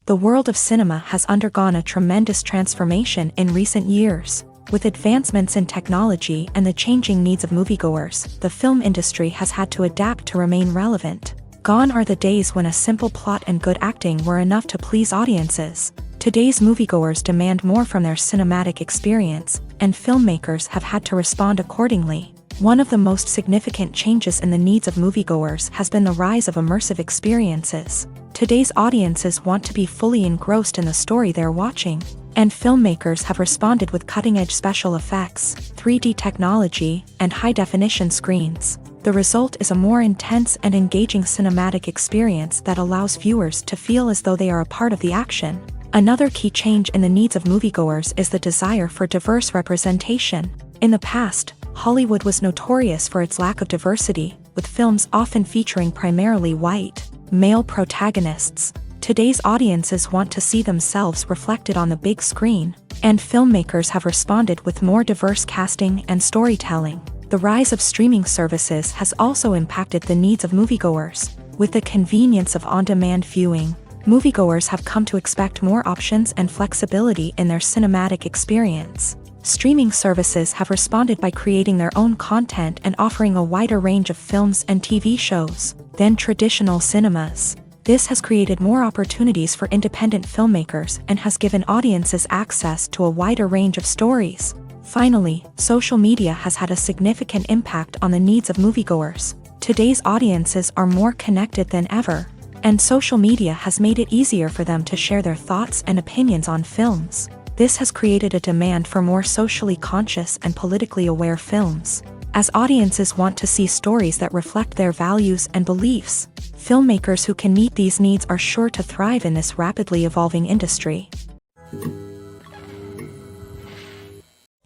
The world of cinema has undergone a tremendous transformation in recent years. With advancements in technology and the changing needs of moviegoers, the film industry has had to adapt to remain relevant. Gone are the days when a simple plot and good acting were enough to please audiences. Today's moviegoers demand more from their cinematic experience, and filmmakers have had to respond accordingly. One of the most significant changes in the needs of moviegoers has been the rise of immersive experiences. Today's audiences want to be fully engrossed in the story they're watching, and filmmakers have responded with cutting-edge special effects, 3D technology, and high-definition screens. The result is a more intense and engaging cinematic experience that allows viewers to feel as though they are a part of the action. Another key change in the needs of moviegoers is the desire for diverse representation. In the past, Hollywood was notorious for its lack of diversity, with films often featuring primarily white, male protagonists. Today's audiences want to see themselves reflected on the big screen, and filmmakers have responded with more diverse casting and storytelling. The rise of streaming services has also impacted the needs of moviegoers. With the convenience of on-demand viewing, moviegoers have come to expect more options and flexibility in their cinematic experience. Streaming services have responded by creating their own content and offering a wider range of films and TV shows than traditional cinemas. This has created more opportunities for independent filmmakers and has given audiences access to a wider range of stories. Finally, social media has had a significant impact on the needs of moviegoers. Today's audiences are more connected than ever, and social media has made it easier for them to share their thoughts and opinions on films. This has created a demand for more socially conscious and politically aware films. As audiences want to see stories that reflect their values and beliefs, filmmakers who can meet these needs are sure to thrive in this rapidly evolving industry.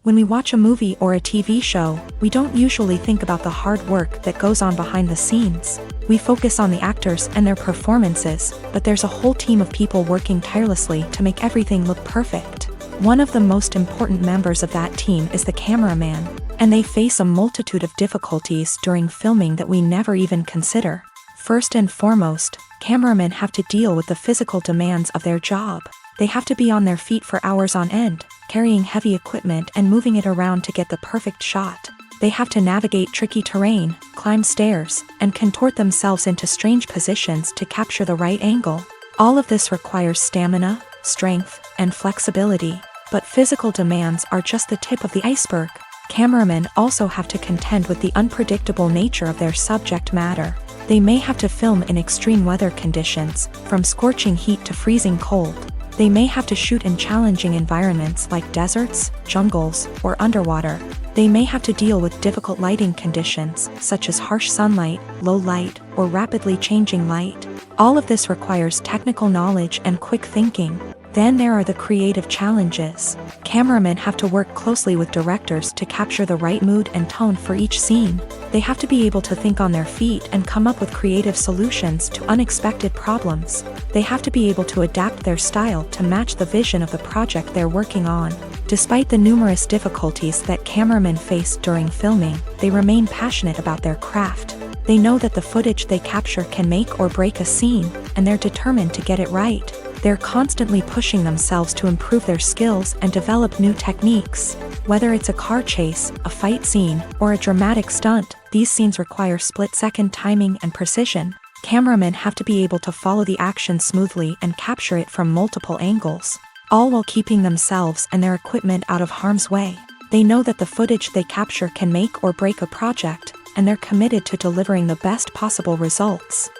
When we watch a movie or a TV show, we don't usually think about the hard work that goes on behind the scenes. We focus on the actors and their performances, but there's a whole team of people working tirelessly to make everything look perfect. One of the most important members of that team is the cameraman, and they face a multitude of difficulties during filming that we never even consider. First and foremost, cameramen have to deal with the physical demands of their job. They have to be on their feet for hours on end, carrying heavy equipment and moving it around to get the perfect shot. They have to navigate tricky terrain, climb stairs, and contort themselves into strange positions to capture the right angle. All of this requires stamina, strength, and flexibility. But physical demands are just the tip of the iceberg. Cameramen also have to contend with the unpredictable nature of their subject matter. They may have to film in extreme weather conditions, from scorching heat to freezing cold. They may have to shoot in challenging environments like deserts, jungles, or underwater. They may have to deal with difficult lighting conditions, such as harsh sunlight, low light, or rapidly changing light. All of this requires technical knowledge and quick thinking. Then there are the creative challenges. Cameramen have to work closely with directors to capture the right mood and tone for each scene. They have to be able to think on their feet and come up with creative solutions to unexpected problems. They have to be able to adapt their style to match the vision of the project they're working on. Despite the numerous difficulties that cameramen face during filming, they remain passionate about their craft. They know that the footage they capture can make or break a scene, and they're determined to get it right. They're constantly pushing themselves to improve their skills and develop new techniques. Whether it's a car chase, a fight scene, or a dramatic stunt, these scenes require split-second timing and precision. Cameramen have to be able to follow the action smoothly and capture it from multiple angles, all while keeping themselves and their equipment out of harm's way. They know that the footage they capture can make or break a project, and they're committed to delivering the best possible results.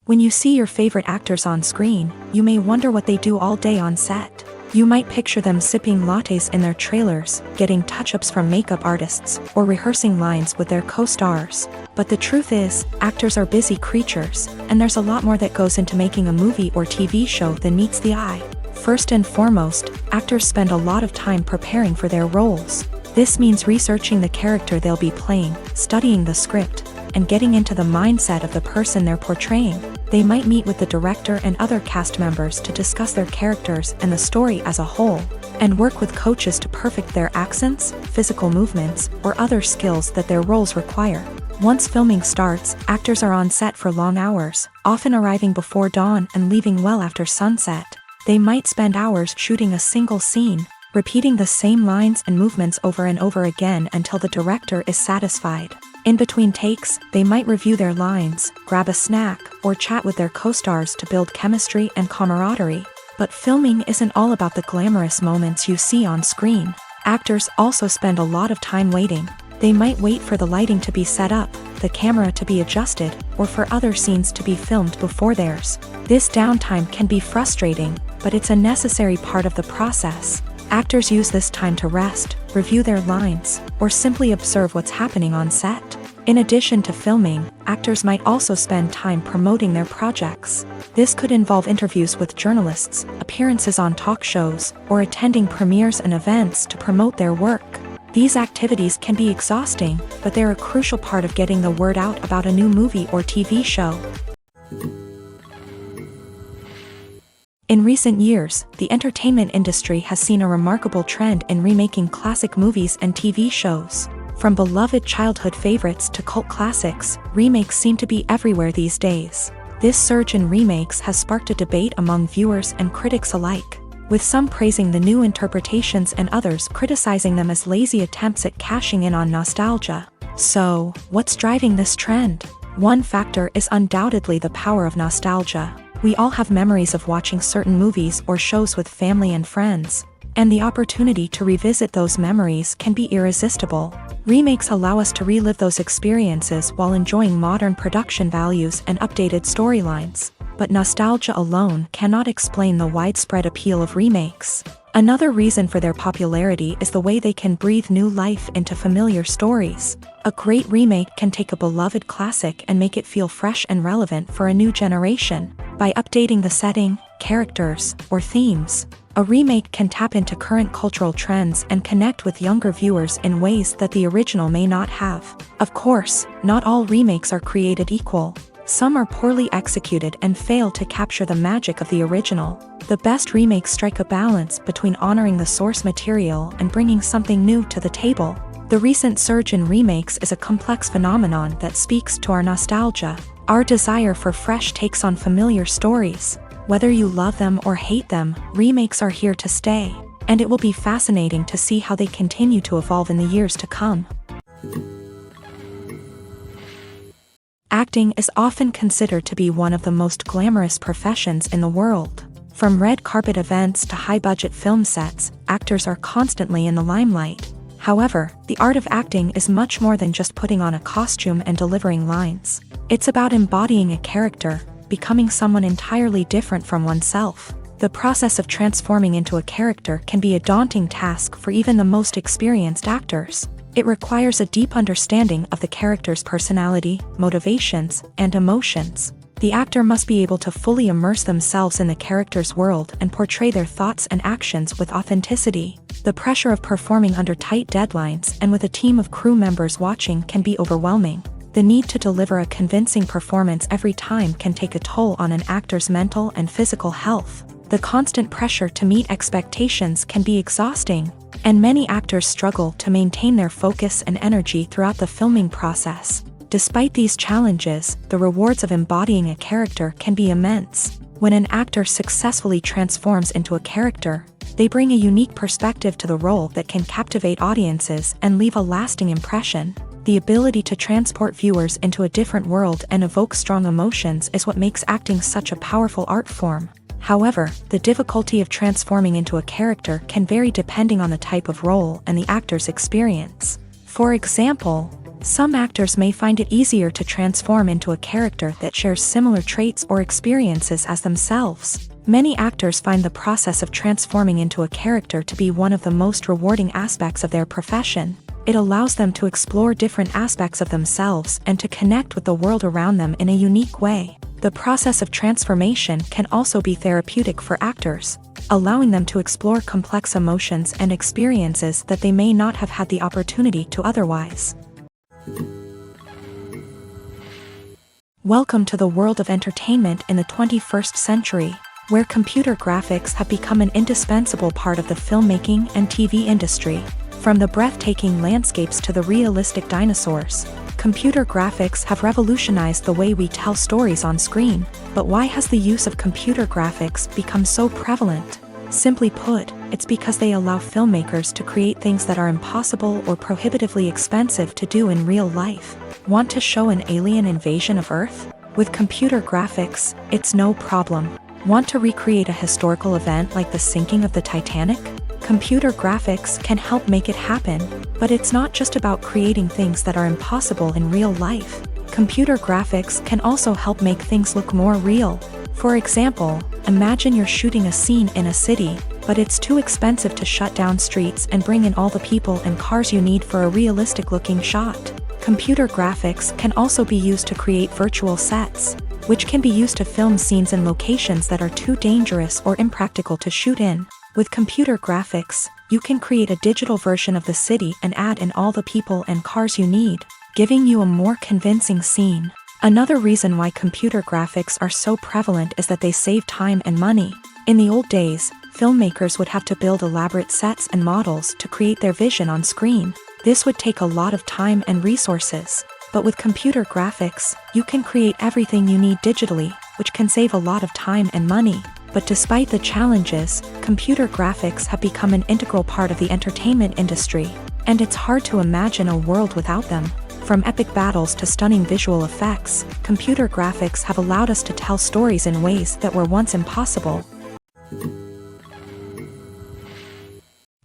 When you see your favorite actors on screen, you may wonder what they do all day on set. You might picture them sipping lattes in their trailers, getting touch-ups from makeup artists, or rehearsing lines with their co-stars. But the truth is, actors are busy creatures, and there's a lot more that goes into making a movie or TV show than meets the eye. First and foremost, actors spend a lot of time preparing for their roles. This means researching the character they'll be playing, studying the script, and getting into the mindset of the person they're portraying. They might meet with the director and other cast members to discuss their characters and the story as a whole, and work with coaches to perfect their accents, physical movements, or other skills that their roles require. Once filming starts, actors are on set for long hours, often arriving before dawn and leaving well after sunset. They might spend hours shooting a single scene, repeating the same lines and movements over and over again until the director is satisfied. In between takes, they might review their lines, grab a snack, or chat with their co-stars to build chemistry and camaraderie. But filming isn't all about the glamorous moments you see on screen. Actors also spend a lot of time waiting. They might wait for the lighting to be set up, the camera to be adjusted, or for other scenes to be filmed before theirs. This downtime can be frustrating, but it's a necessary part of the process. Actors use this time to rest, review their lines, or simply observe what's happening on set. In addition to filming, actors might also spend time promoting their projects. This could involve interviews with journalists, appearances on talk shows, or attending premieres and events to promote their work. These activities can be exhausting, but they're a crucial part of getting the word out about a new movie or TV show. In recent years, the entertainment industry has seen a remarkable trend in remaking classic movies and TV shows. From beloved childhood favorites to cult classics, remakes seem to be everywhere these days. This surge in remakes has sparked a debate among viewers and critics alike, with some praising the new interpretations and others criticizing them as lazy attempts at cashing in on nostalgia. So, what's driving this trend? One factor is undoubtedly the power of nostalgia. We all have memories of watching certain movies or shows with family and friends, and the opportunity to revisit those memories can be irresistible. Remakes allow us to relive those experiences while enjoying modern production values and updated storylines. But nostalgia alone cannot explain the widespread appeal of remakes. Another reason for their popularity is the way they can breathe new life into familiar stories. A great remake can take a beloved classic and make it feel fresh and relevant for a new generation. By updating the setting, characters, or themes, a remake can tap into current cultural trends and connect with younger viewers in ways that the original may not have. Of course, not all remakes are created equal. Some are poorly executed and fail to capture the magic of the original. The best remakes strike a balance between honoring the source material and bringing something new to the table. The recent surge in remakes is a complex phenomenon that speaks to our nostalgia, our desire for fresh takes on familiar stories. Whether you love them or hate them, remakes are here to stay, and it will be fascinating to see how they continue to evolve in the years to come. Acting is often considered to be one of the most glamorous professions in the world. From red carpet events to high-budget film sets, actors are constantly in the limelight. However, the art of acting is much more than just putting on a costume and delivering lines. It's about embodying a character, becoming someone entirely different from oneself. The process of transforming into a character can be a daunting task for even the most experienced actors. It requires a deep understanding of the character's personality, motivations, and emotions. The actor must be able to fully immerse themselves in the character's world and portray their thoughts and actions with authenticity. The pressure of performing under tight deadlines and with a team of crew members watching can be overwhelming. The need to deliver a convincing performance every time can take a toll on an actor's mental and physical health. The constant pressure to meet expectations can be exhausting, and many actors struggle to maintain their focus and energy throughout the filming process. Despite these challenges, the rewards of embodying a character can be immense. When an actor successfully transforms into a character, they bring a unique perspective to the role that can captivate audiences and leave a lasting impression. The ability to transport viewers into a different world and evoke strong emotions is what makes acting such a powerful art form. However, the difficulty of transforming into a character can vary depending on the type of role and the actor's experience. For example, some actors may find it easier to transform into a character that shares similar traits or experiences as themselves. Many actors find the process of transforming into a character to be one of the most rewarding aspects of their profession. It allows them to explore different aspects of themselves and to connect with the world around them in a unique way. The process of transformation can also be therapeutic for actors, allowing them to explore complex emotions and experiences that they may not have had the opportunity to otherwise. Welcome to the world of entertainment in the 21st century, where computer graphics have become an indispensable part of the filmmaking and TV industry. From the breathtaking landscapes to the realistic dinosaurs, computer graphics have revolutionized the way we tell stories on screen. But why has the use of computer graphics become so prevalent? Simply put, it's because they allow filmmakers to create things that are impossible or prohibitively expensive to do in real life. Want to show an alien invasion of Earth? With computer graphics, it's no problem. Want to recreate a historical event like the sinking of the Titanic? Computer graphics can help make it happen, but it's not just about creating things that are impossible in real life. Computer graphics can also help make things look more real. For example, imagine you're shooting a scene in a city, but it's too expensive to shut down streets and bring in all the people and cars you need for a realistic-looking shot. Computer graphics can also be used to create virtual sets, which can be used to film scenes in locations that are too dangerous or impractical to shoot in. With computer graphics, you can create a digital version of the city and add in all the people and cars you need, giving you a more convincing scene. Another reason why computer graphics are so prevalent is that they save time and money. In the old days, filmmakers would have to build elaborate sets and models to create their vision on screen. This would take a lot of time and resources. But with computer graphics, you can create everything you need digitally, which can save a lot of time and money. But despite the challenges, computer graphics have become an integral part of the entertainment industry, and it's hard to imagine a world without them. From epic battles to stunning visual effects, computer graphics have allowed us to tell stories in ways that were once impossible.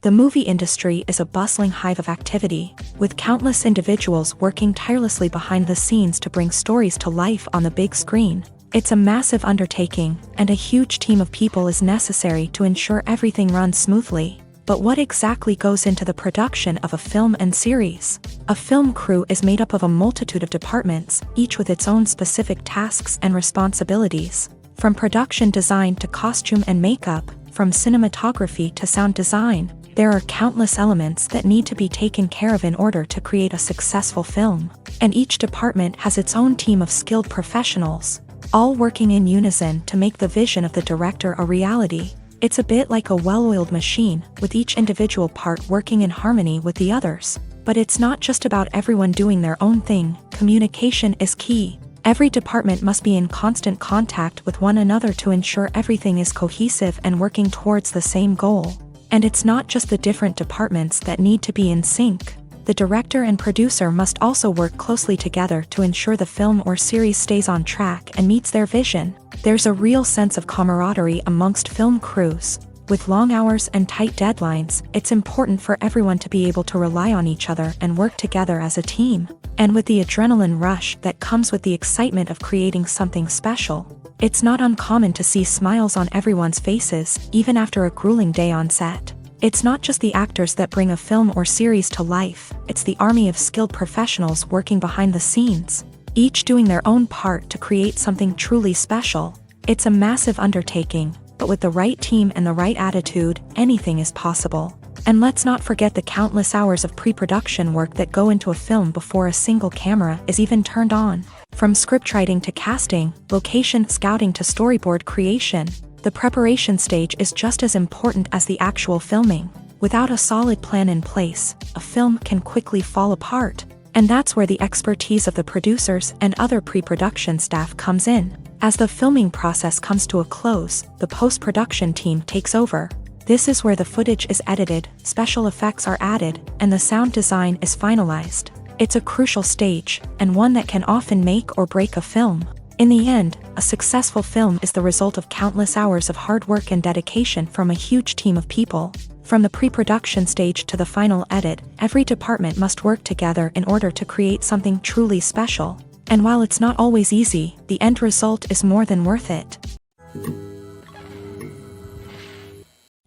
The movie industry is a bustling hive of activity, with countless individuals working tirelessly behind the scenes to bring stories to life on the big screen. It's a massive undertaking, and a huge team of people is necessary to ensure everything runs smoothly. But what exactly goes into the production of a film and series? A film crew is made up of a multitude of departments, each with its own specific tasks and responsibilities. From production design to costume and makeup, from cinematography to sound design, there are countless elements that need to be taken care of in order to create a successful film. And each department has its own team of skilled professionals, all working in unison to make the vision of the director a reality. It's a bit like a well-oiled machine, with each individual part working in harmony with the others. But it's not just about everyone doing their own thing. Communication is key. Every department must be in constant contact with one another to ensure everything is cohesive and working towards the same goal. And it's not just the different departments that need to be in sync. The director and producer must also work closely together to ensure the film or series stays on track and meets their vision. There's a real sense of camaraderie amongst film crews. With long hours and tight deadlines, it's important for everyone to be able to rely on each other and work together as a team. And with the adrenaline rush that comes with the excitement of creating something special, it's not uncommon to see smiles on everyone's faces, even after a grueling day on set. It's not just the actors that bring a film or series to life, it's the army of skilled professionals working behind the scenes, each doing their own part to create something truly special. It's a massive undertaking, but with the right team and the right attitude, anything is possible. And let's not forget the countless hours of pre-production work that go into a film before a single camera is even turned on. From scriptwriting to casting, location scouting to storyboard creation, the preparation stage is just as important as the actual filming. Without a solid plan in place, a film can quickly fall apart. And that's where the expertise of the producers and other pre-production staff comes in. As the filming process comes to a close, the post-production team takes over. This is where the footage is edited, special effects are added, and the sound design is finalized. It's a crucial stage, and one that can often make or break a film. In the end, a successful film is the result of countless hours of hard work and dedication from a huge team of people. From the pre-production stage to the final edit, every department must work together in order to create something truly special. And while it's not always easy, the end result is more than worth it.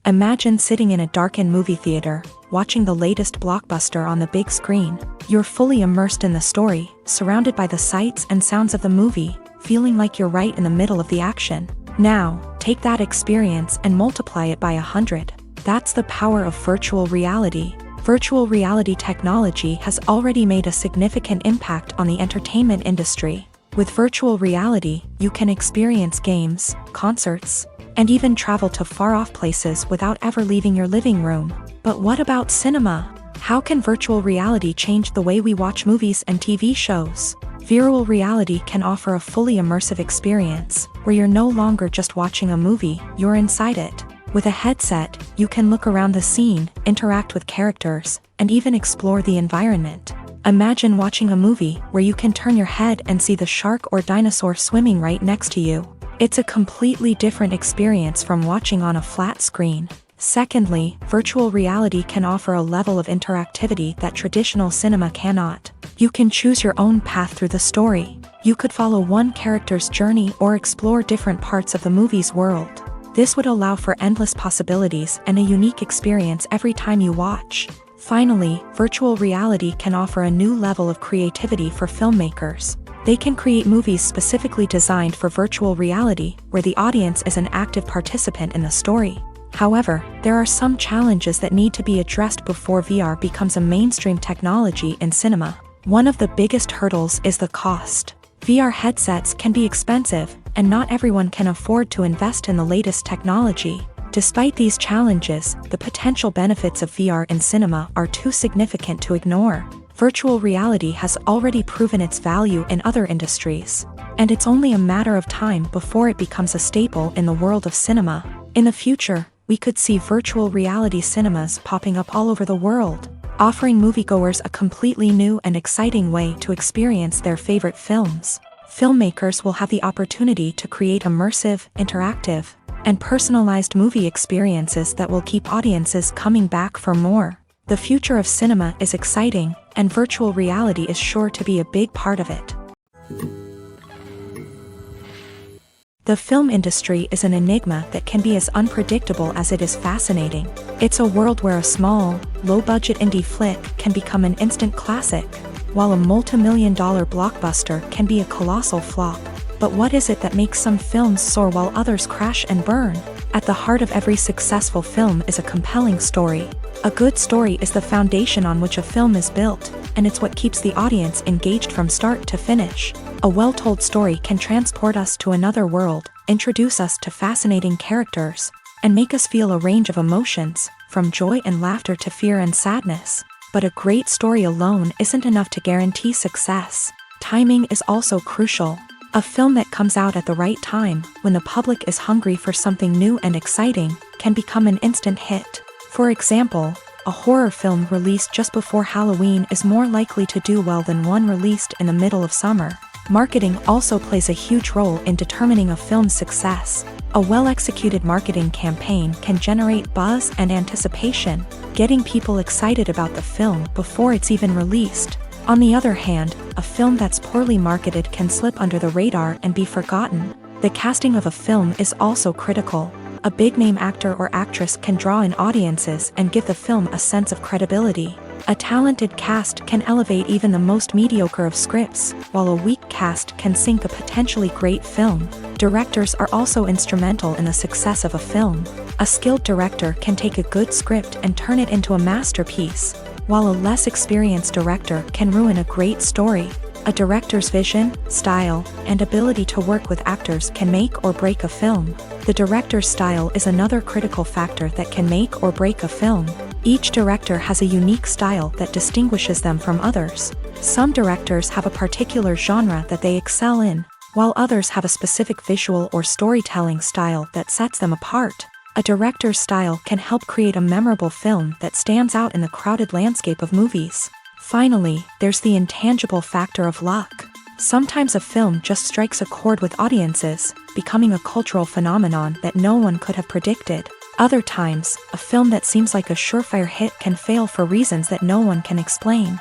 Imagine sitting in a darkened movie theater, watching the latest blockbuster on the big screen. You're fully immersed in the story, surrounded by the sights and sounds of the movie, feeling like you're right in the middle of the action. Now, take that experience and multiply it by 100. That's the power of virtual reality. Virtual reality technology has already made a significant impact on the entertainment industry. With virtual reality, you can experience games, concerts, and even travel to far-off places without ever leaving your living room. But what about cinema? How can virtual reality change the way we watch movies and TV shows? Virtual reality can offer a fully immersive experience, where you're no longer just watching a movie, you're inside it. With a headset, you can look around the scene, interact with characters, and even explore the environment. Imagine watching a movie where you can turn your head and see the shark or dinosaur swimming right next to you. It's a completely different experience from watching on a flat screen. Secondly, virtual reality can offer a level of interactivity that traditional cinema cannot. You can choose your own path through the story. You could follow one character's journey or explore different parts of the movie's world. This would allow for endless possibilities and a unique experience every time you watch. Finally, virtual reality can offer a new level of creativity for filmmakers. They can create movies specifically designed for virtual reality, where the audience is an active participant in the story. However, there are some challenges that need to be addressed before VR becomes a mainstream technology in cinema. One of the biggest hurdles is the cost. VR headsets can be expensive, and not everyone can afford to invest in the latest technology. Despite these challenges, the potential benefits of VR in cinema are too significant to ignore. Virtual reality has already proven its value in other industries, and it's only a matter of time before it becomes a staple in the world of cinema. In the future, we could see virtual reality cinemas popping up all over the world, offering moviegoers a completely new and exciting way to experience their favorite films. Filmmakers will have the opportunity to create immersive, interactive, and personalized movie experiences that will keep audiences coming back for more. The future of cinema is exciting, and virtual reality is sure to be a big part of it. The film industry is an enigma that can be as unpredictable as it is fascinating. It's a world where a small, low-budget indie flick can become an instant classic, while a multi-million-dollar blockbuster can be a colossal flop. But what is it that makes some films soar while others crash and burn? At the heart of every successful film is a compelling story. A good story is the foundation on which a film is built, and it's what keeps the audience engaged from start to finish. A well-told story can transport us to another world, introduce us to fascinating characters, and make us feel a range of emotions, from joy and laughter to fear and sadness. But a great story alone isn't enough to guarantee success. Timing is also crucial. A film that comes out at the right time, when the public is hungry for something new and exciting, can become an instant hit. For example, a horror film released just before Halloween is more likely to do well than one released in the middle of summer. Marketing also plays a huge role in determining a film's success. A well-executed marketing campaign can generate buzz and anticipation, getting people excited about the film before it's even released. On the other hand, a film that's poorly marketed can slip under the radar and be forgotten. The casting of a film is also critical. A big-name actor or actress can draw in audiences and give the film a sense of credibility. A talented cast can elevate even the most mediocre of scripts, while a weak cast can sink a potentially great film. Directors are also instrumental in the success of a film. A skilled director can take a good script and turn it into a masterpiece, while a less experienced director can ruin a great story. A director's vision, style, and ability to work with actors can make or break a film. The director's style is another critical factor that can make or break a film. Each director has a unique style that distinguishes them from others. Some directors have a particular genre that they excel in, while others have a specific visual or storytelling style that sets them apart. A director's style can help create a memorable film that stands out in the crowded landscape of movies. Finally, there's the intangible factor of luck. Sometimes a film just strikes a chord with audiences, becoming a cultural phenomenon that no one could have predicted. Other times, a film that seems like a surefire hit can fail for reasons that no one can explain.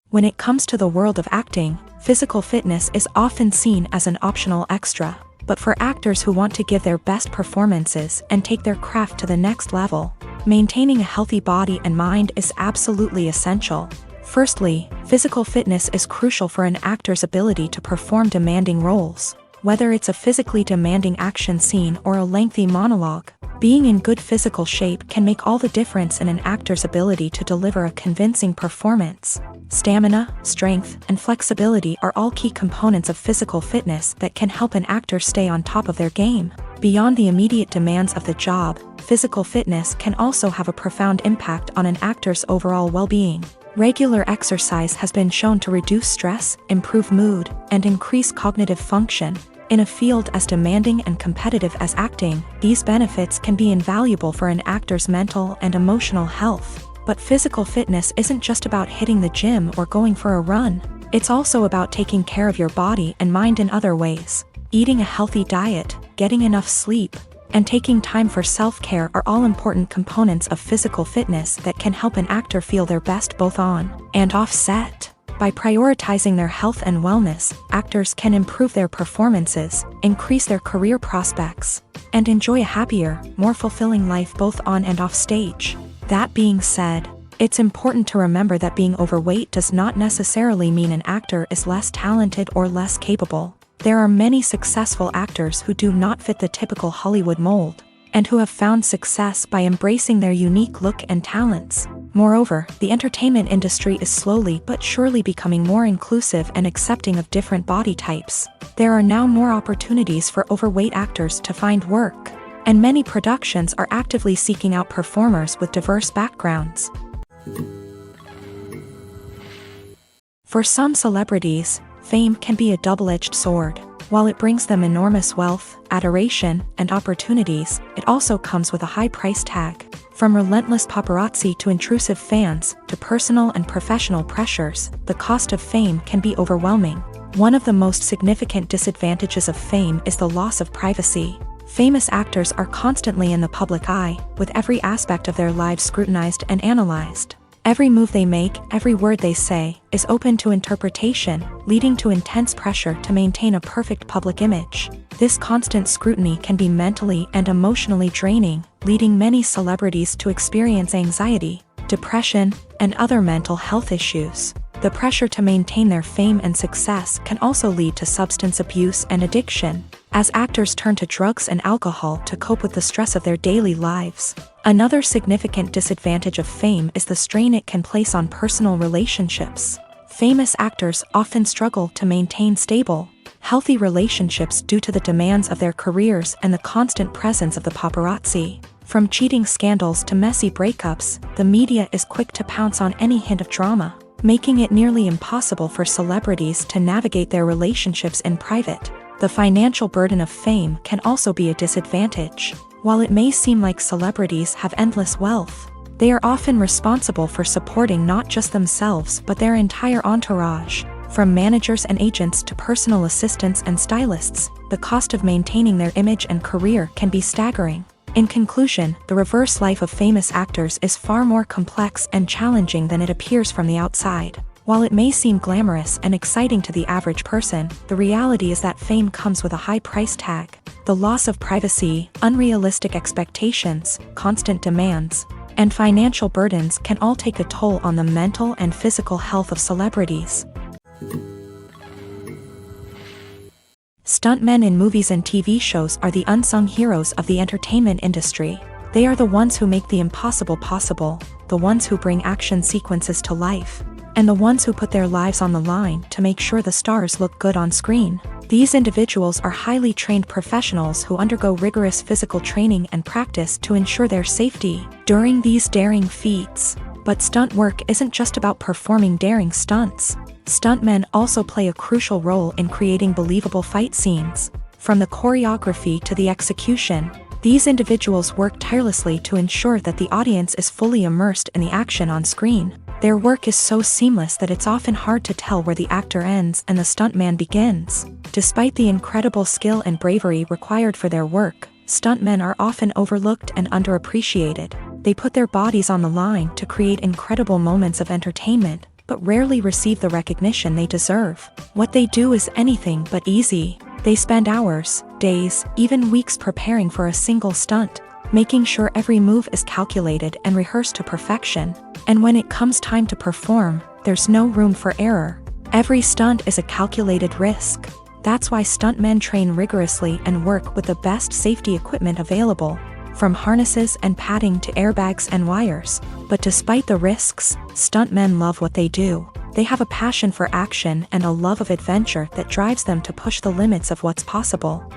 When it comes to the world of acting, physical fitness is often seen as an optional extra. But for actors who want to give their best performances and take their craft to the next level, maintaining a healthy body and mind is absolutely essential. Firstly, physical fitness is crucial for an actor's ability to perform demanding roles. Whether it's a physically demanding action scene or a lengthy monologue, being in good physical shape can make all the difference in an actor's ability to deliver a convincing performance. Stamina, strength, and flexibility are all key components of physical fitness that can help an actor stay on top of their game. Beyond the immediate demands of the job, physical fitness can also have a profound impact on an actor's overall well-being. Regular exercise has been shown to reduce stress, improve mood, and increase cognitive function. In a field as demanding and competitive as acting, these benefits can be invaluable for an actor's mental and emotional health. But physical fitness isn't just about hitting the gym or going for a run. It's also about taking care of your body and mind in other ways. Eating a healthy diet, getting enough sleep, and taking time for self-care are all important components of physical fitness that can help an actor feel their best both on and off set. By prioritizing their health and wellness, actors can improve their performances, increase their career prospects, and enjoy a happier, more fulfilling life both on and off stage. That being said, it's important to remember that being overweight does not necessarily mean an actor is less talented or less capable. There are many successful actors who do not fit the typical Hollywood mold, and who have found success by embracing their unique look and talents. Moreover, the entertainment industry is slowly but surely becoming more inclusive and accepting of different body types. There are now more opportunities for overweight actors to find work, and many productions are actively seeking out performers with diverse backgrounds. For some celebrities, fame can be a double-edged sword. While it brings them enormous wealth, adoration, and opportunities, it also comes with a high price tag. From relentless paparazzi to intrusive fans, to personal and professional pressures, the cost of fame can be overwhelming. One of the most significant disadvantages of fame is the loss of privacy. Famous actors are constantly in the public eye, with every aspect of their lives scrutinized and analyzed. Every move they make, every word they say, is open to interpretation, leading to intense pressure to maintain a perfect public image. This constant scrutiny can be mentally and emotionally draining, leading many celebrities to experience anxiety, depression, and other mental health issues. The pressure to maintain their fame and success can also lead to substance abuse and addiction, as actors turn to drugs and alcohol to cope with the stress of their daily lives. Another significant disadvantage of fame is the strain it can place on personal relationships. Famous actors often struggle to maintain stable, healthy relationships due to the demands of their careers and the constant presence of the paparazzi. From cheating scandals to messy breakups, the media is quick to pounce on any hint of drama, making it nearly impossible for celebrities to navigate their relationships in private. The financial burden of fame can also be a disadvantage. While it may seem like celebrities have endless wealth, they are often responsible for supporting not just themselves but their entire entourage. From managers and agents to personal assistants and stylists, the cost of maintaining their image and career can be staggering. In conclusion, the reverse life of famous actors is far more complex and challenging than it appears from the outside. While it may seem glamorous and exciting to the average person, the reality is that fame comes with a high price tag. The loss of privacy, unrealistic expectations, constant demands, and financial burdens can all take a toll on the mental and physical health of celebrities. Stuntmen in movies and TV shows are the unsung heroes of the entertainment industry. They are the ones who make the impossible possible, the ones who bring action sequences to life, and the ones who put their lives on the line to make sure the stars look good on screen. These individuals are highly trained professionals who undergo rigorous physical training and practice to ensure their safety during these daring feats. But stunt work isn't just about performing daring stunts. Stuntmen also play a crucial role in creating believable fight scenes. From the choreography to the execution, these individuals work tirelessly to ensure that the audience is fully immersed in the action on screen. Their work is so seamless that it's often hard to tell where the actor ends and the stuntman begins. Despite the incredible skill and bravery required for their work, stuntmen are often overlooked and underappreciated. They put their bodies on the line to create incredible moments of entertainment, but rarely receive the recognition they deserve. What they do is anything but easy. They spend hours, days, even weeks preparing for a single stunt, making sure every move is calculated and rehearsed to perfection. And when it comes time to perform, there's no room for error. Every stunt is a calculated risk. That's why stuntmen train rigorously and work with the best safety equipment available, from harnesses and padding to airbags and wires. But despite the risks, stuntmen love what they do. They have a passion for action and a love of adventure that drives them to push the limits of what's possible.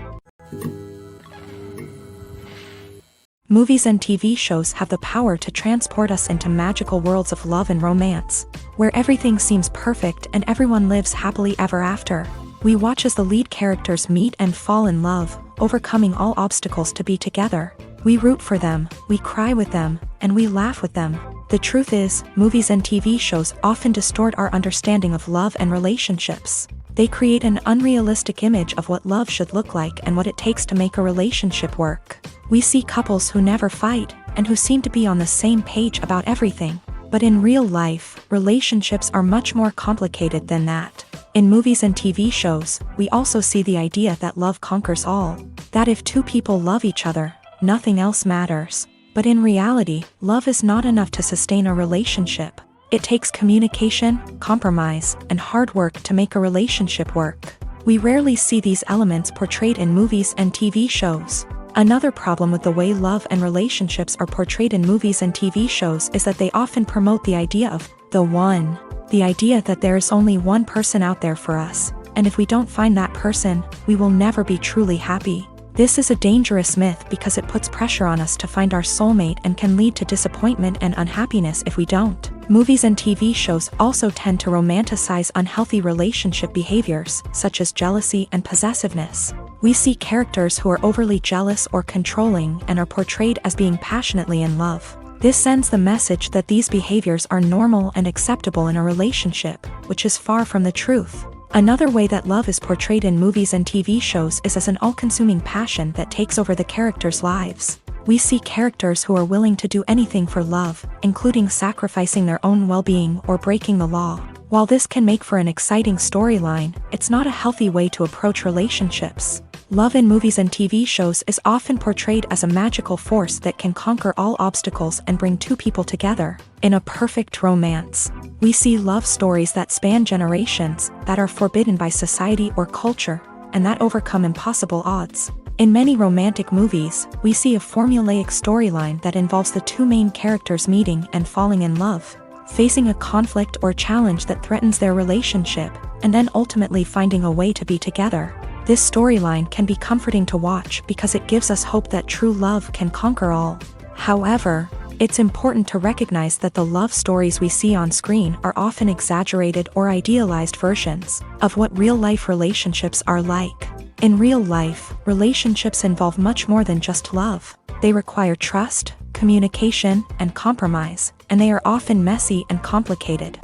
Movies and TV shows have the power to transport us into magical worlds of love and romance, where everything seems perfect and everyone lives happily ever after. We watch as the lead characters meet and fall in love, overcoming all obstacles to be together. We root for them, we cry with them, and we laugh with them. The truth is, movies and TV shows often distort our understanding of love and relationships. They create an unrealistic image of what love should look like and what it takes to make a relationship work. We see couples who never fight, and who seem to be on the same page about everything. But in real life, relationships are much more complicated than that. In movies and TV shows, we also see the idea that love conquers all. That if two people love each other, nothing else matters. But in reality, love is not enough to sustain a relationship. It takes communication, compromise, and hard work to make a relationship work. We rarely see these elements portrayed in movies and TV shows. Another problem with the way love and relationships are portrayed in movies and TV shows is that they often promote the idea of the one. The idea that there is only one person out there for us, and if we don't find that person, we will never be truly happy. This is a dangerous myth because it puts pressure on us to find our soulmate and can lead to disappointment and unhappiness if we don't. Movies and TV shows also tend to romanticize unhealthy relationship behaviors, such as jealousy and possessiveness. We see characters who are overly jealous or controlling and are portrayed as being passionately in love. This sends the message that these behaviors are normal and acceptable in a relationship, which is far from the truth. Another way that love is portrayed in movies and TV shows is as an all-consuming passion that takes over the characters' lives. We see characters who are willing to do anything for love, including sacrificing their own well-being or breaking the law. While this can make for an exciting storyline, it's not a healthy way to approach relationships. Love in movies and TV shows is often portrayed as a magical force that can conquer all obstacles and bring two people together. In a perfect romance, we see love stories that span generations, that are forbidden by society or culture, and that overcome impossible odds. In many romantic movies, we see a formulaic storyline that involves the two main characters meeting and falling in love, facing a conflict or challenge that threatens their relationship, and then ultimately finding a way to be together. This storyline can be comforting to watch because it gives us hope that true love can conquer all. However, it's important to recognize that the love stories we see on screen are often exaggerated or idealized versions of what real-life relationships are like. In real life, relationships involve much more than just love. They require trust, communication, and compromise, and they are often messy and complicated.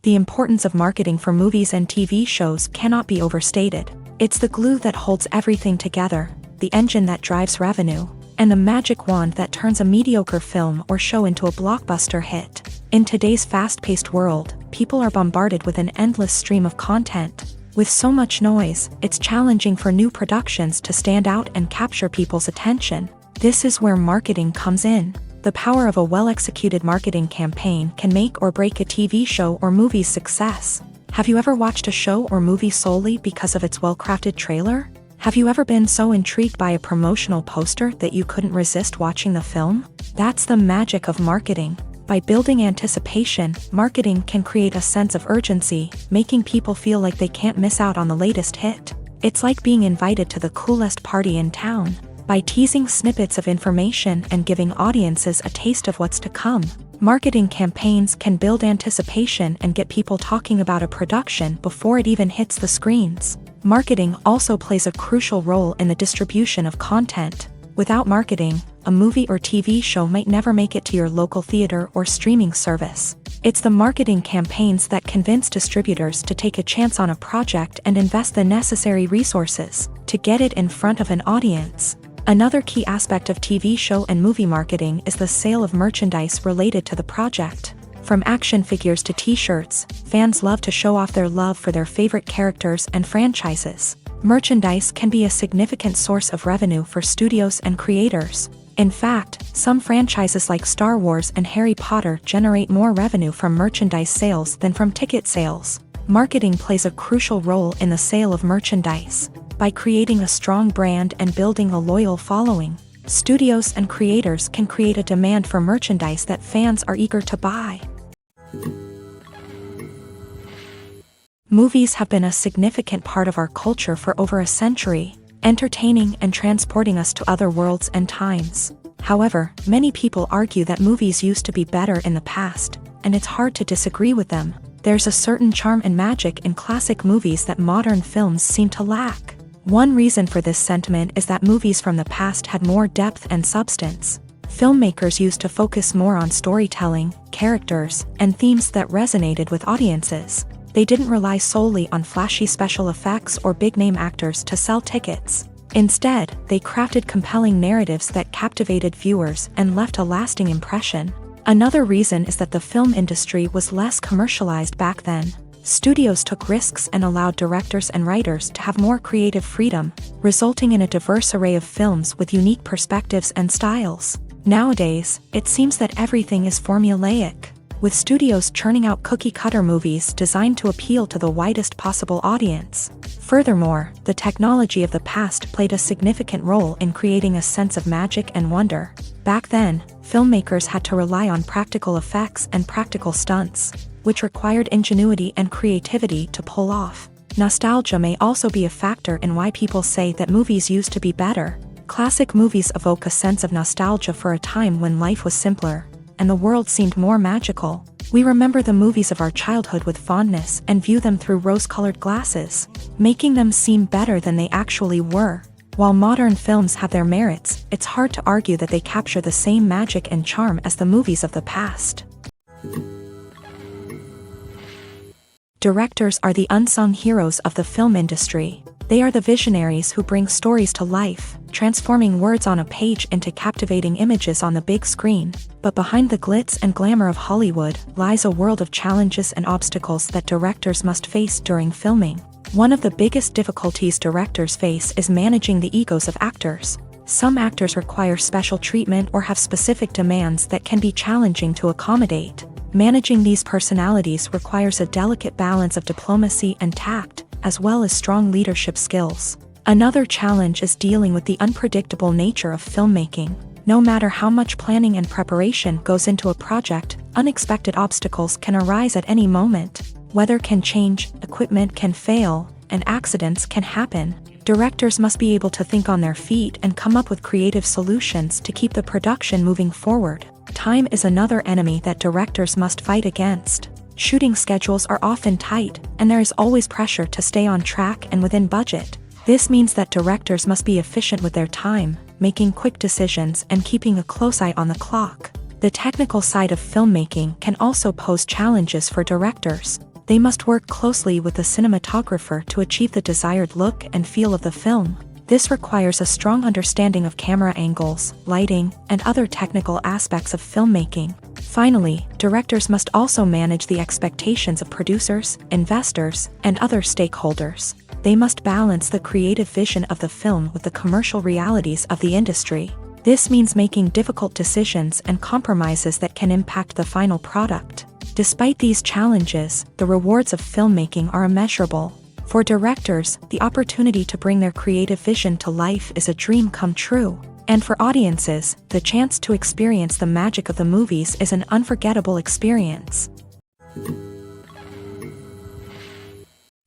The importance of marketing for movies and TV shows cannot be overstated. It's the glue that holds everything together, the engine that drives revenue, and the magic wand that turns a mediocre film or show into a blockbuster hit. In today's fast-paced world, people are bombarded with an endless stream of content. With so much noise, it's challenging for new productions to stand out and capture people's attention. This is where marketing comes in. The power of a well-executed marketing campaign can make or break a TV show or movie's success. Have you ever watched a show or movie solely because of its well-crafted trailer? Have you ever been so intrigued by a promotional poster that you couldn't resist watching the film? That's the magic of marketing. By building anticipation, marketing can create a sense of urgency, making people feel like they can't miss out on the latest hit. It's like being invited to the coolest party in town. By teasing snippets of information and giving audiences a taste of what's to come, marketing campaigns can build anticipation and get people talking about a production before it even hits the screens. Marketing also plays a crucial role in the distribution of content. Without marketing, a movie or TV show might never make it to your local theater or streaming service. It's the marketing campaigns that convince distributors to take a chance on a project and invest the necessary resources to get it in front of an audience. Another key aspect of TV show and movie marketing is the sale of merchandise related to the project. From action figures to t-shirts, fans love to show off their love for their favorite characters and franchises. Merchandise can be a significant source of revenue for studios and creators. In fact, some franchises like Star Wars and Harry Potter generate more revenue from merchandise sales than from ticket sales. Marketing plays a crucial role in the sale of merchandise. By creating a strong brand and building a loyal following, studios and creators can create a demand for merchandise that fans are eager to buy. Movies have been a significant part of our culture for over a century, entertaining and transporting us to other worlds and times. However, many people argue that movies used to be better in the past, and it's hard to disagree with them. There's a certain charm and magic in classic movies that modern films seem to lack. One reason for this sentiment is that movies from the past had more depth and substance. filmmakers used to focus more on storytelling, characters, and themes that resonated with audiences. They didn't rely solely on flashy special effects or big-name actors to sell tickets. Instead, they crafted compelling narratives that captivated viewers and left a lasting impression. Another reason is that the film industry was less commercialized back then. Studios took risks and allowed directors and writers to have more creative freedom, resulting in a diverse array of films with unique perspectives and styles. Nowadays, it seems that everything is formulaic, with studios churning out cookie-cutter movies designed to appeal to the widest possible audience. Furthermore, the technology of the past played a significant role in creating a sense of magic and wonder. Back then, filmmakers had to rely on practical effects and practical stunts, which required ingenuity and creativity to pull off. Nostalgia may also be a factor in why people say that movies used to be better. Classic movies evoke a sense of nostalgia for a time when life was simpler, and the world seemed more magical. We remember the movies of our childhood with fondness and view them through rose-colored glasses, making them seem better than they actually were. While modern films have their merits, it's hard to argue that they capture the same magic and charm as the movies of the past. Directors are the unsung heroes of the film industry. They are the visionaries who bring stories to life, transforming words on a page into captivating images on the big screen. But behind the glitz and glamour of Hollywood lies a world of challenges and obstacles that directors must face during filming. One of the biggest difficulties directors face is managing the egos of actors. Some actors require special treatment or have specific demands that can be challenging to accommodate. Managing these personalities requires a delicate balance of diplomacy and tact, as well as strong leadership skills. Another challenge is dealing with the unpredictable nature of filmmaking. No matter how much planning and preparation goes into a project, unexpected obstacles can arise at any moment. Weather can change, equipment can fail, and accidents can happen. Directors must be able to think on their feet and come up with creative solutions to keep the production moving forward. Time is another enemy that directors must fight against. Shooting schedules are often tight, and there is always pressure to stay on track and within budget. This means that directors must be efficient with their time, making quick decisions and keeping a close eye on the clock. The technical side of filmmaking can also pose challenges for directors. They must work closely with the cinematographer to achieve the desired look and feel of the film. This requires a strong understanding of camera angles, lighting, and other technical aspects of filmmaking. Finally, directors must also manage the expectations of producers, investors, and other stakeholders. They must balance the creative vision of the film with the commercial realities of the industry. This means making difficult decisions and compromises that can impact the final product. Despite these challenges, the rewards of filmmaking are immeasurable. For directors, the opportunity to bring their creative vision to life is a dream come true. And for audiences, the chance to experience the magic of the movies is an unforgettable experience.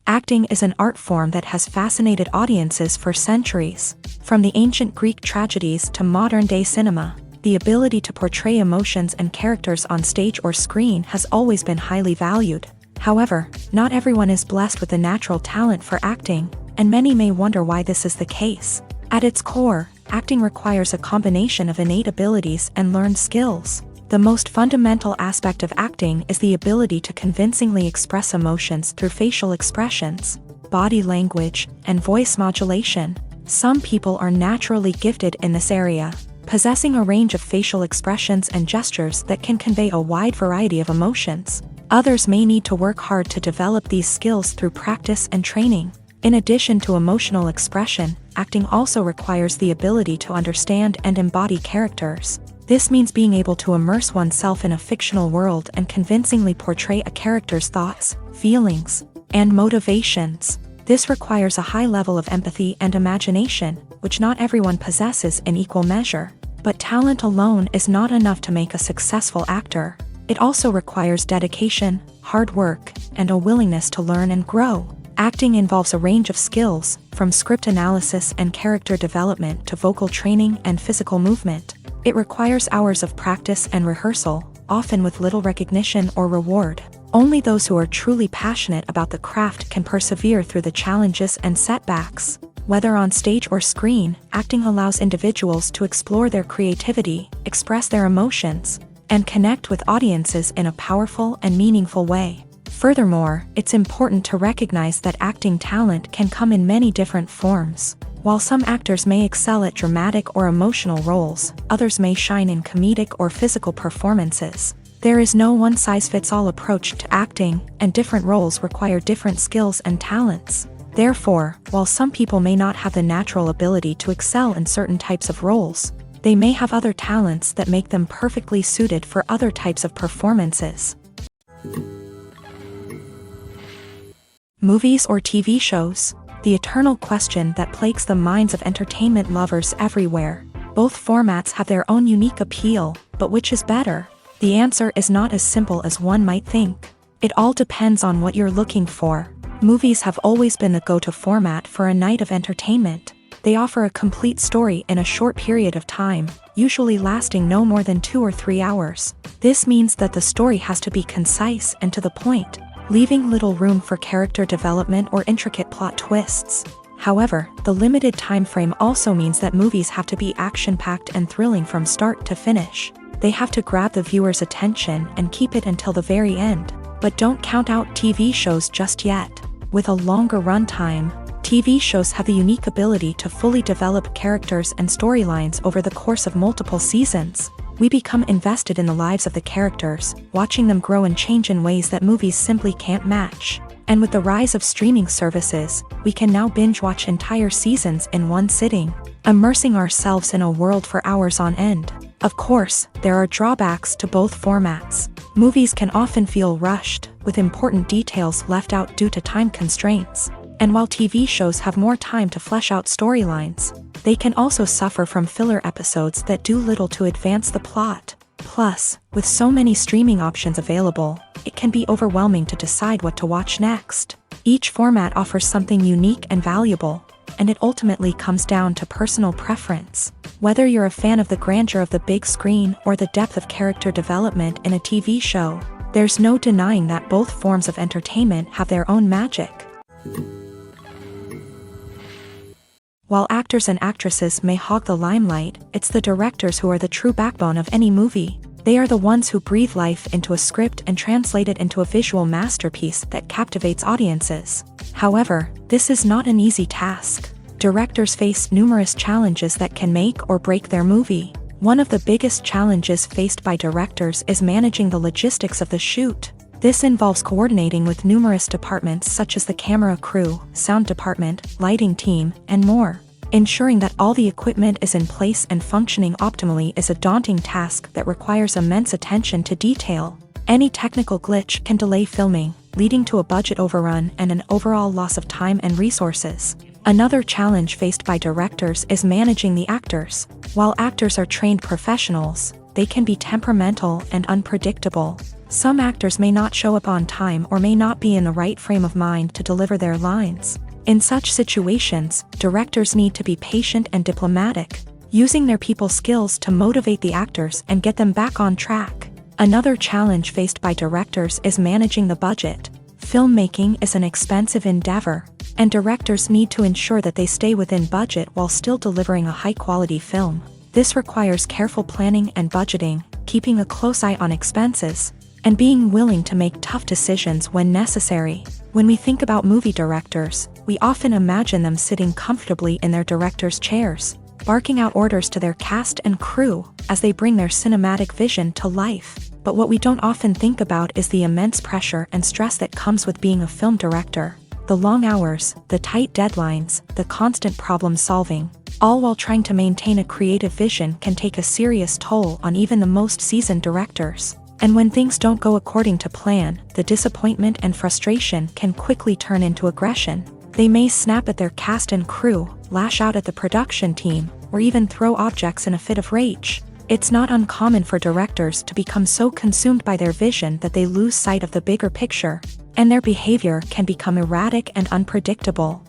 Acting is an art form that has fascinated audiences for centuries. From the ancient Greek tragedies to modern-day cinema, the ability to portray emotions and characters on stage or screen has always been highly valued. However, not everyone is blessed with the natural talent for acting, and many may wonder why this is the case. At its core, acting requires a combination of innate abilities and learned skills. The most fundamental aspect of acting is the ability to convincingly express emotions through facial expressions, body language, and voice modulation. Some people are naturally gifted in this area, possessing a range of facial expressions and gestures that can convey a wide variety of emotions. Others may need to work hard to develop these skills through practice and training. In addition to emotional expression, acting also requires the ability to understand and embody characters. This means being able to immerse oneself in a fictional world and convincingly portray a character's thoughts, feelings, and motivations. This requires a high level of empathy and imagination, which not everyone possesses in equal measure. But talent alone is not enough to make a successful actor. It also requires dedication, hard work, and a willingness to learn and grow. Acting involves a range of skills, from script analysis and character development to vocal training and physical movement. It requires hours of practice and rehearsal, often with little recognition or reward. Only those who are truly passionate about the craft can persevere through the challenges and setbacks. Whether on stage or screen, acting allows individuals to explore their creativity, express their emotions, and connect with audiences in a powerful and meaningful way. Furthermore, it's important to recognize that acting talent can come in many different forms. While some actors may excel at dramatic or emotional roles, others may shine in comedic or physical performances. There is no one-size-fits-all approach to acting, and different roles require different skills and talents. Therefore, while some people may not have the natural ability to excel in certain types of roles, they may have other talents that make them perfectly suited for other types of performances. Movies or TV shows? The eternal question that plagues the minds of entertainment lovers everywhere. Both formats have their own unique appeal, but which is better? The answer is not as simple as one might think. It all depends on what you're looking for. Movies have always been the go-to format for a night of entertainment. They offer a complete story in a short period of time, usually lasting no more than 2 or 3 hours. This means that the story has to be concise and to the point, leaving little room for character development or intricate plot twists. However, the limited time frame also means that movies have to be action-packed and thrilling from start to finish. They have to grab the viewer's attention and keep it until the very end. But don't count out TV shows just yet. With a longer runtime, TV shows have the unique ability to fully develop characters and storylines over the course of multiple seasons. We become invested in the lives of the characters, watching them grow and change in ways that movies simply can't match. And with the rise of streaming services, we can now binge-watch entire seasons in one sitting, immersing ourselves in a world for hours on end. Of course, there are drawbacks to both formats. Movies can often feel rushed, with important details left out due to time constraints. And while TV shows have more time to flesh out storylines, they can also suffer from filler episodes that do little to advance the plot. Plus, with so many streaming options available, it can be overwhelming to decide what to watch next. Each format offers something unique and valuable, and it ultimately comes down to personal preference. Whether you're a fan of the grandeur of the big screen or the depth of character development in a TV show, there's no denying that both forms of entertainment have their own magic. While actors and actresses may hog the limelight, it's the directors who are the true backbone of any movie. They are the ones who breathe life into a script and translate it into a visual masterpiece that captivates audiences. However, this is not an easy task. Directors face numerous challenges that can make or break their movie. One of the biggest challenges faced by directors is managing the logistics of the shoot. This involves coordinating with numerous departments such as the camera crew, sound department, lighting team, and more. Ensuring that all the equipment is in place and functioning optimally is a daunting task that requires immense attention to detail. Any technical glitch can delay filming, leading to a budget overrun and an overall loss of time and resources. Another challenge faced by directors is managing the actors. While actors are trained professionals, they can be temperamental and unpredictable. Some actors may not show up on time or may not be in the right frame of mind to deliver their lines. In such situations, directors need to be patient and diplomatic, using their people skills to motivate the actors and get them back on track. Another challenge faced by directors is managing the budget. Filmmaking is an expensive endeavor, and directors need to ensure that they stay within budget while still delivering a high-quality film. This requires careful planning and budgeting, keeping a close eye on expenses, and being willing to make tough decisions when necessary. When we think about movie directors, we often imagine them sitting comfortably in their director's chairs, barking out orders to their cast and crew as they bring their cinematic vision to life. But what we don't often think about is the immense pressure and stress that comes with being a film director. The long hours, the tight deadlines, the constant problem solving, all while trying to maintain a creative vision can take a serious toll on even the most seasoned directors. And when things don't go according to plan, the disappointment and frustration can quickly turn into aggression. They may snap at their cast and crew, lash out at the production team, or even throw objects in a fit of rage. It's not uncommon for directors to become so consumed by their vision that they lose sight of the bigger picture, and their behavior can become erratic and unpredictable.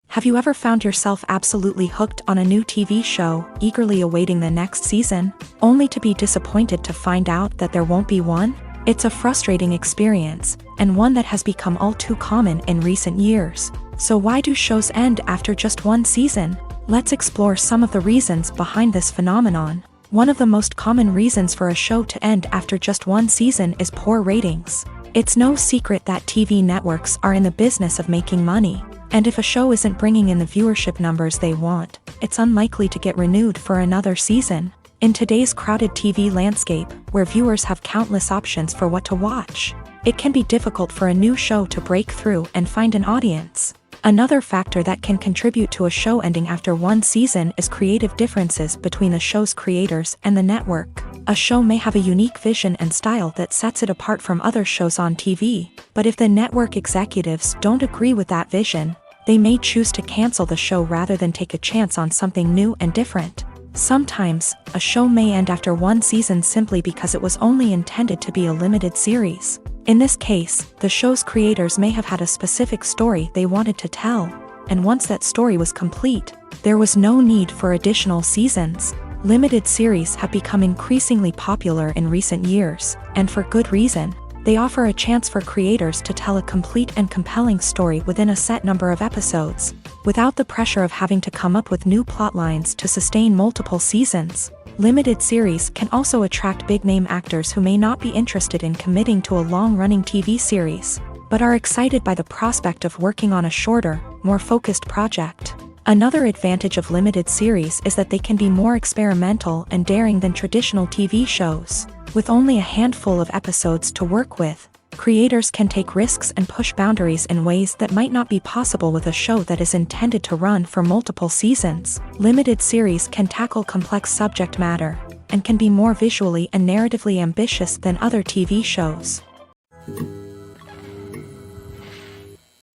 Have you ever found yourself absolutely hooked on a new TV show, eagerly awaiting the next season, only to be disappointed to find out that there won't be one? It's a frustrating experience, and one that has become all too common in recent years. So why do shows end after just one season? Let's explore some of the reasons behind this phenomenon. One of the most common reasons for a show to end after just one season is poor ratings. It's no secret that TV networks are in the business of making money, and if a show isn't bringing in the viewership numbers they want, it's unlikely to get renewed for another season. In today's crowded TV landscape, where viewers have countless options for what to watch, it can be difficult for a new show to break through and find an audience. Another factor that can contribute to a show ending after one season is creative differences between the show's creators and the network. A show may have a unique vision and style that sets it apart from other shows on TV, but if the network executives don't agree with that vision, they may choose to cancel the show rather than take a chance on something new and different. Sometimes, a show may end after one season simply because it was only intended to be a limited series. In this case, the show's creators may have had a specific story they wanted to tell, and once that story was complete, there was no need for additional seasons. Limited series have become increasingly popular in recent years, and for good reason. They offer a chance for creators to tell a complete and compelling story within a set number of episodes, without the pressure of having to come up with new plotlines to sustain multiple seasons. Limited series can also attract big-name actors who may not be interested in committing to a long-running TV series, but are excited by the prospect of working on a shorter, more focused project. Another advantage of limited series is that they can be more experimental and daring than traditional TV shows. With only a handful of episodes to work with, creators can take risks and push boundaries in ways that might not be possible with a show that is intended to run for multiple seasons. Limited series can tackle complex subject matter, and can be more visually and narratively ambitious than other TV shows.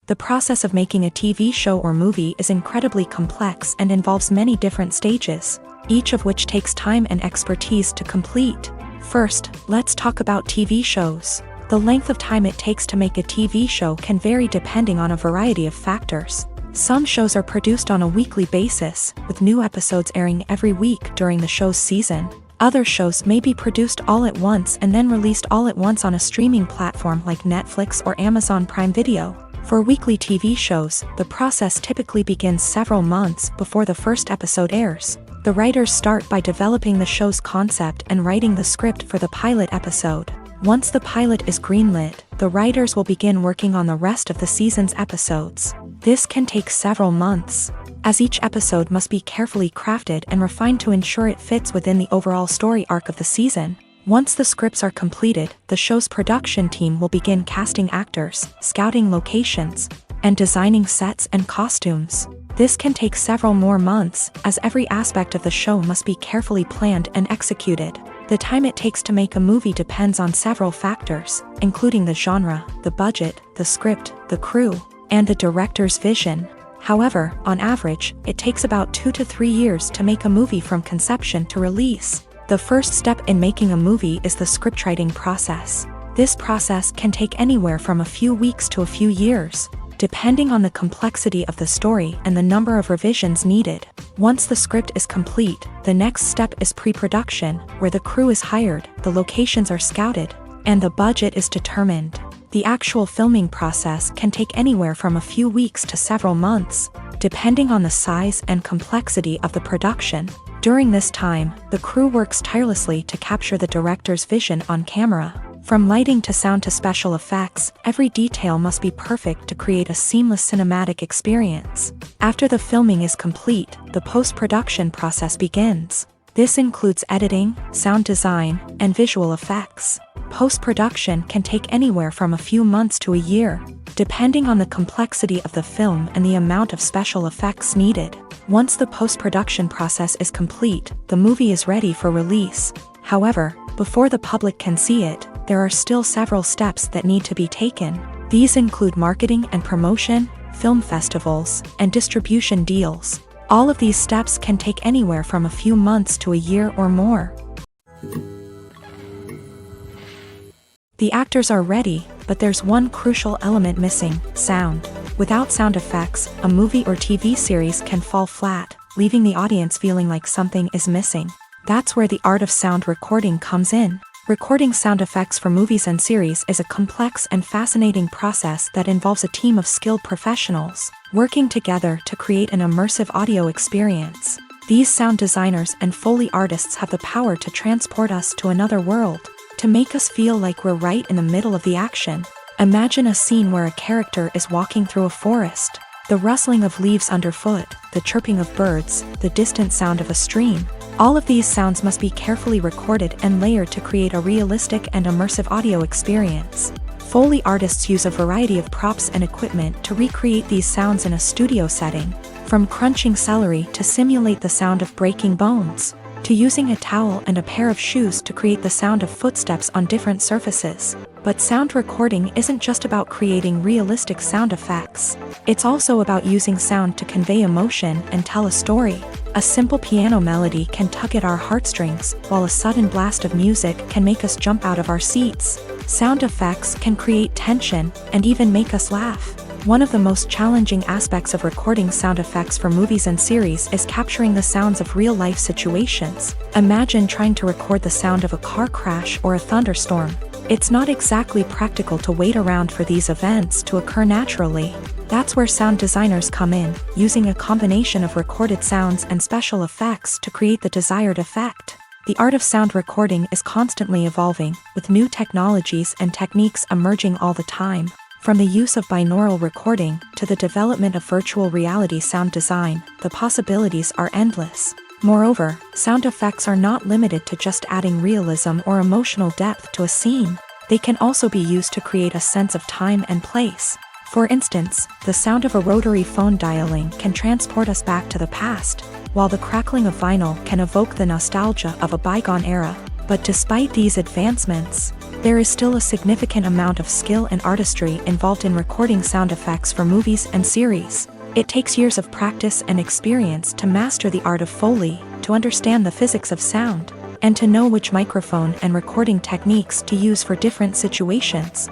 The process of making a TV show or movie is incredibly complex and involves many different stages, each of which takes time and expertise to complete. First, let's talk about TV shows. The length of time it takes to make a TV show can vary depending on a variety of factors. Some shows are produced on a weekly basis, with new episodes airing every week during the show's season. Other shows may be produced all at once and then released all at once on a streaming platform like Netflix or Amazon Prime Video. For weekly TV shows, the process typically begins several months before the first episode airs. The writers start by developing the show's concept and writing the script for the pilot episode. Once the pilot is greenlit, the writers will begin working on the rest of the season's episodes. This can take several months, as each episode must be carefully crafted and refined to ensure it fits within the overall story arc of the season. Once the scripts are completed, the show's production team will begin casting actors, scouting locations, and designing sets and costumes. This can take several more months, as every aspect of the show must be carefully planned and executed. The time it takes to make a movie depends on several factors, including the genre, the budget, the script, the crew, and the director's vision. However, on average, it takes about 2 to 3 years to make a movie from conception to release. The first step in making a movie is the scriptwriting process. This process can take anywhere from a few weeks to a few years, depending on the complexity of the story and the number of revisions needed. Once the script is complete, the next step is pre-production, where the crew is hired, the locations are scouted, and the budget is determined. The actual filming process can take anywhere from a few weeks to several months, depending on the size and complexity of the production. During this time, the crew works tirelessly to capture the director's vision on camera. From lighting to sound to special effects, every detail must be perfect to create a seamless cinematic experience. After the filming is complete, the post-production process begins. This includes editing, sound design, and visual effects. Post-production can take anywhere from a few months to a year, depending on the complexity of the film and the amount of special effects needed. Once the post-production process is complete, the movie is ready for release. However, before the public can see it, there are still several steps that need to be taken. These include marketing and promotion, film festivals, and distribution deals. All of these steps can take anywhere from a few months to a year or more. The actors are ready, but there's one crucial element missing: sound. Without sound effects, a movie or TV series can fall flat, leaving the audience feeling like something is missing. That's where the art of sound recording comes in. Recording sound effects for movies and series is a complex and fascinating process that involves a team of skilled professionals working together to create an immersive audio experience. These sound designers and Foley artists have the power to transport us to another world, to make us feel like we're right in the middle of the action. Imagine a scene where a character is walking through a forest. The rustling of leaves underfoot, the chirping of birds, the distant sound of a stream. All of these sounds must be carefully recorded and layered to create a realistic and immersive audio experience. Foley artists use a variety of props and equipment to recreate these sounds in a studio setting, from crunching celery to simulate the sound of breaking bones, to using a towel and a pair of shoes to create the sound of footsteps on different surfaces. But sound recording isn't just about creating realistic sound effects. It's also about using sound to convey emotion and tell a story. A simple piano melody can tug at our heartstrings, while a sudden blast of music can make us jump out of our seats. Sound effects can create tension and even make us laugh. One of the most challenging aspects of recording sound effects for movies and series is capturing the sounds of real-life situations. Imagine trying to record the sound of a car crash or a thunderstorm. It's not exactly practical to wait around for these events to occur naturally. That's where sound designers come in, using a combination of recorded sounds and special effects to create the desired effect. The art of sound recording is constantly evolving, with new technologies and techniques emerging all the time. From the use of binaural recording to the development of virtual reality sound design, the possibilities are endless. Moreover, sound effects are not limited to just adding realism or emotional depth to a scene. They can also be used to create a sense of time and place. For instance, the sound of a rotary phone dialing can transport us back to the past, while the crackling of vinyl can evoke the nostalgia of a bygone era. But despite these advancements, there is still a significant amount of skill and artistry involved in recording sound effects for movies and series. It takes years of practice and experience to master the art of Foley, to understand the physics of sound, and to know which microphone and recording techniques to use for different situations.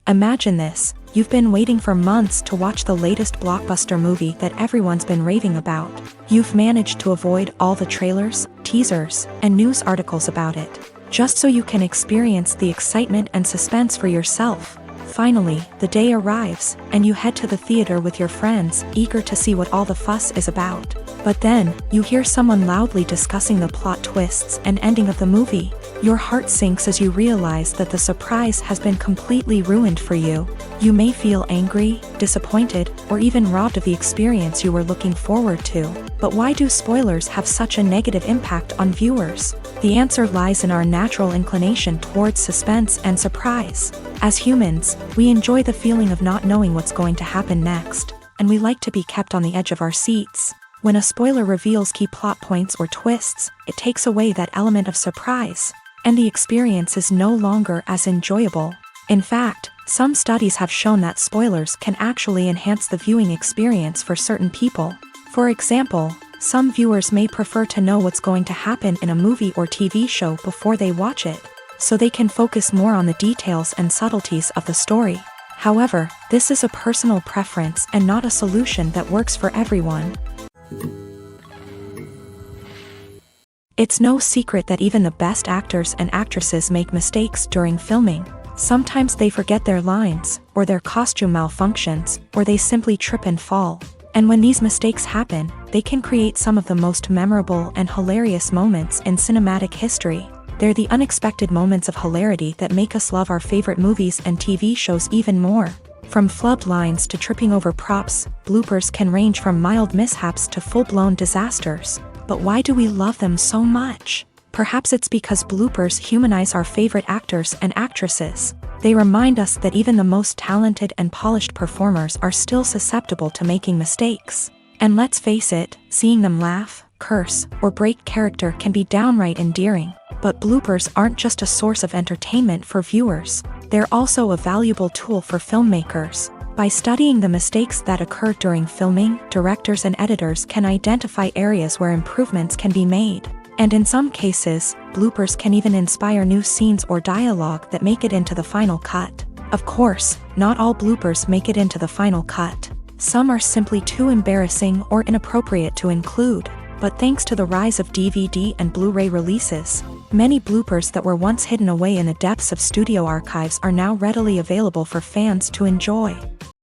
Imagine this: you've been waiting for months to watch the latest blockbuster movie that everyone's been raving about. You've managed to avoid all the trailers, teasers, and news articles about it, just so you can experience the excitement and suspense for yourself. Finally, the day arrives, and you head to the theater with your friends, eager to see what all the fuss is about. But then, you hear someone loudly discussing the plot twists and ending of the movie. Your heart sinks as you realize that the surprise has been completely ruined for you. You may feel angry, disappointed, or even robbed of the experience you were looking forward to. But why do spoilers have such a negative impact on viewers? The answer lies in our natural inclination towards suspense and surprise. As humans, we enjoy the feeling of not knowing what's going to happen next, and we like to be kept on the edge of our seats. When a spoiler reveals key plot points or twists, it takes away that element of surprise, and the experience is no longer as enjoyable. In fact, some studies have shown that spoilers can actually enhance the viewing experience for certain people. For example, some viewers may prefer to know what's going to happen in a movie or TV show before they watch it, so they can focus more on the details and subtleties of the story. However, this is a personal preference and not a solution that works for everyone. It's no secret that even the best actors and actresses make mistakes during filming. Sometimes they forget their lines, or their costume malfunctions, or they simply trip and fall. And when these mistakes happen, they can create some of the most memorable and hilarious moments in cinematic history. They're the unexpected moments of hilarity that make us love our favorite movies and TV shows even more. From flubbed lines to tripping over props, bloopers can range from mild mishaps to full-blown disasters. But why do we love them so much? Perhaps it's because bloopers humanize our favorite actors and actresses. They remind us that even the most talented and polished performers are still susceptible to making mistakes. And let's face it, seeing them laugh, curse, or break character can be downright endearing. But bloopers aren't just a source of entertainment for viewers. They're also a valuable tool for filmmakers. By studying the mistakes that occur during filming, directors and editors can identify areas where improvements can be made. And in some cases, bloopers can even inspire new scenes or dialogue that make it into the final cut. Of course, not all bloopers make it into the final cut. Some are simply too embarrassing or inappropriate to include. But thanks to the rise of DVD and Blu-ray releases, many bloopers that were once hidden away in the depths of studio archives are now readily available for fans to enjoy.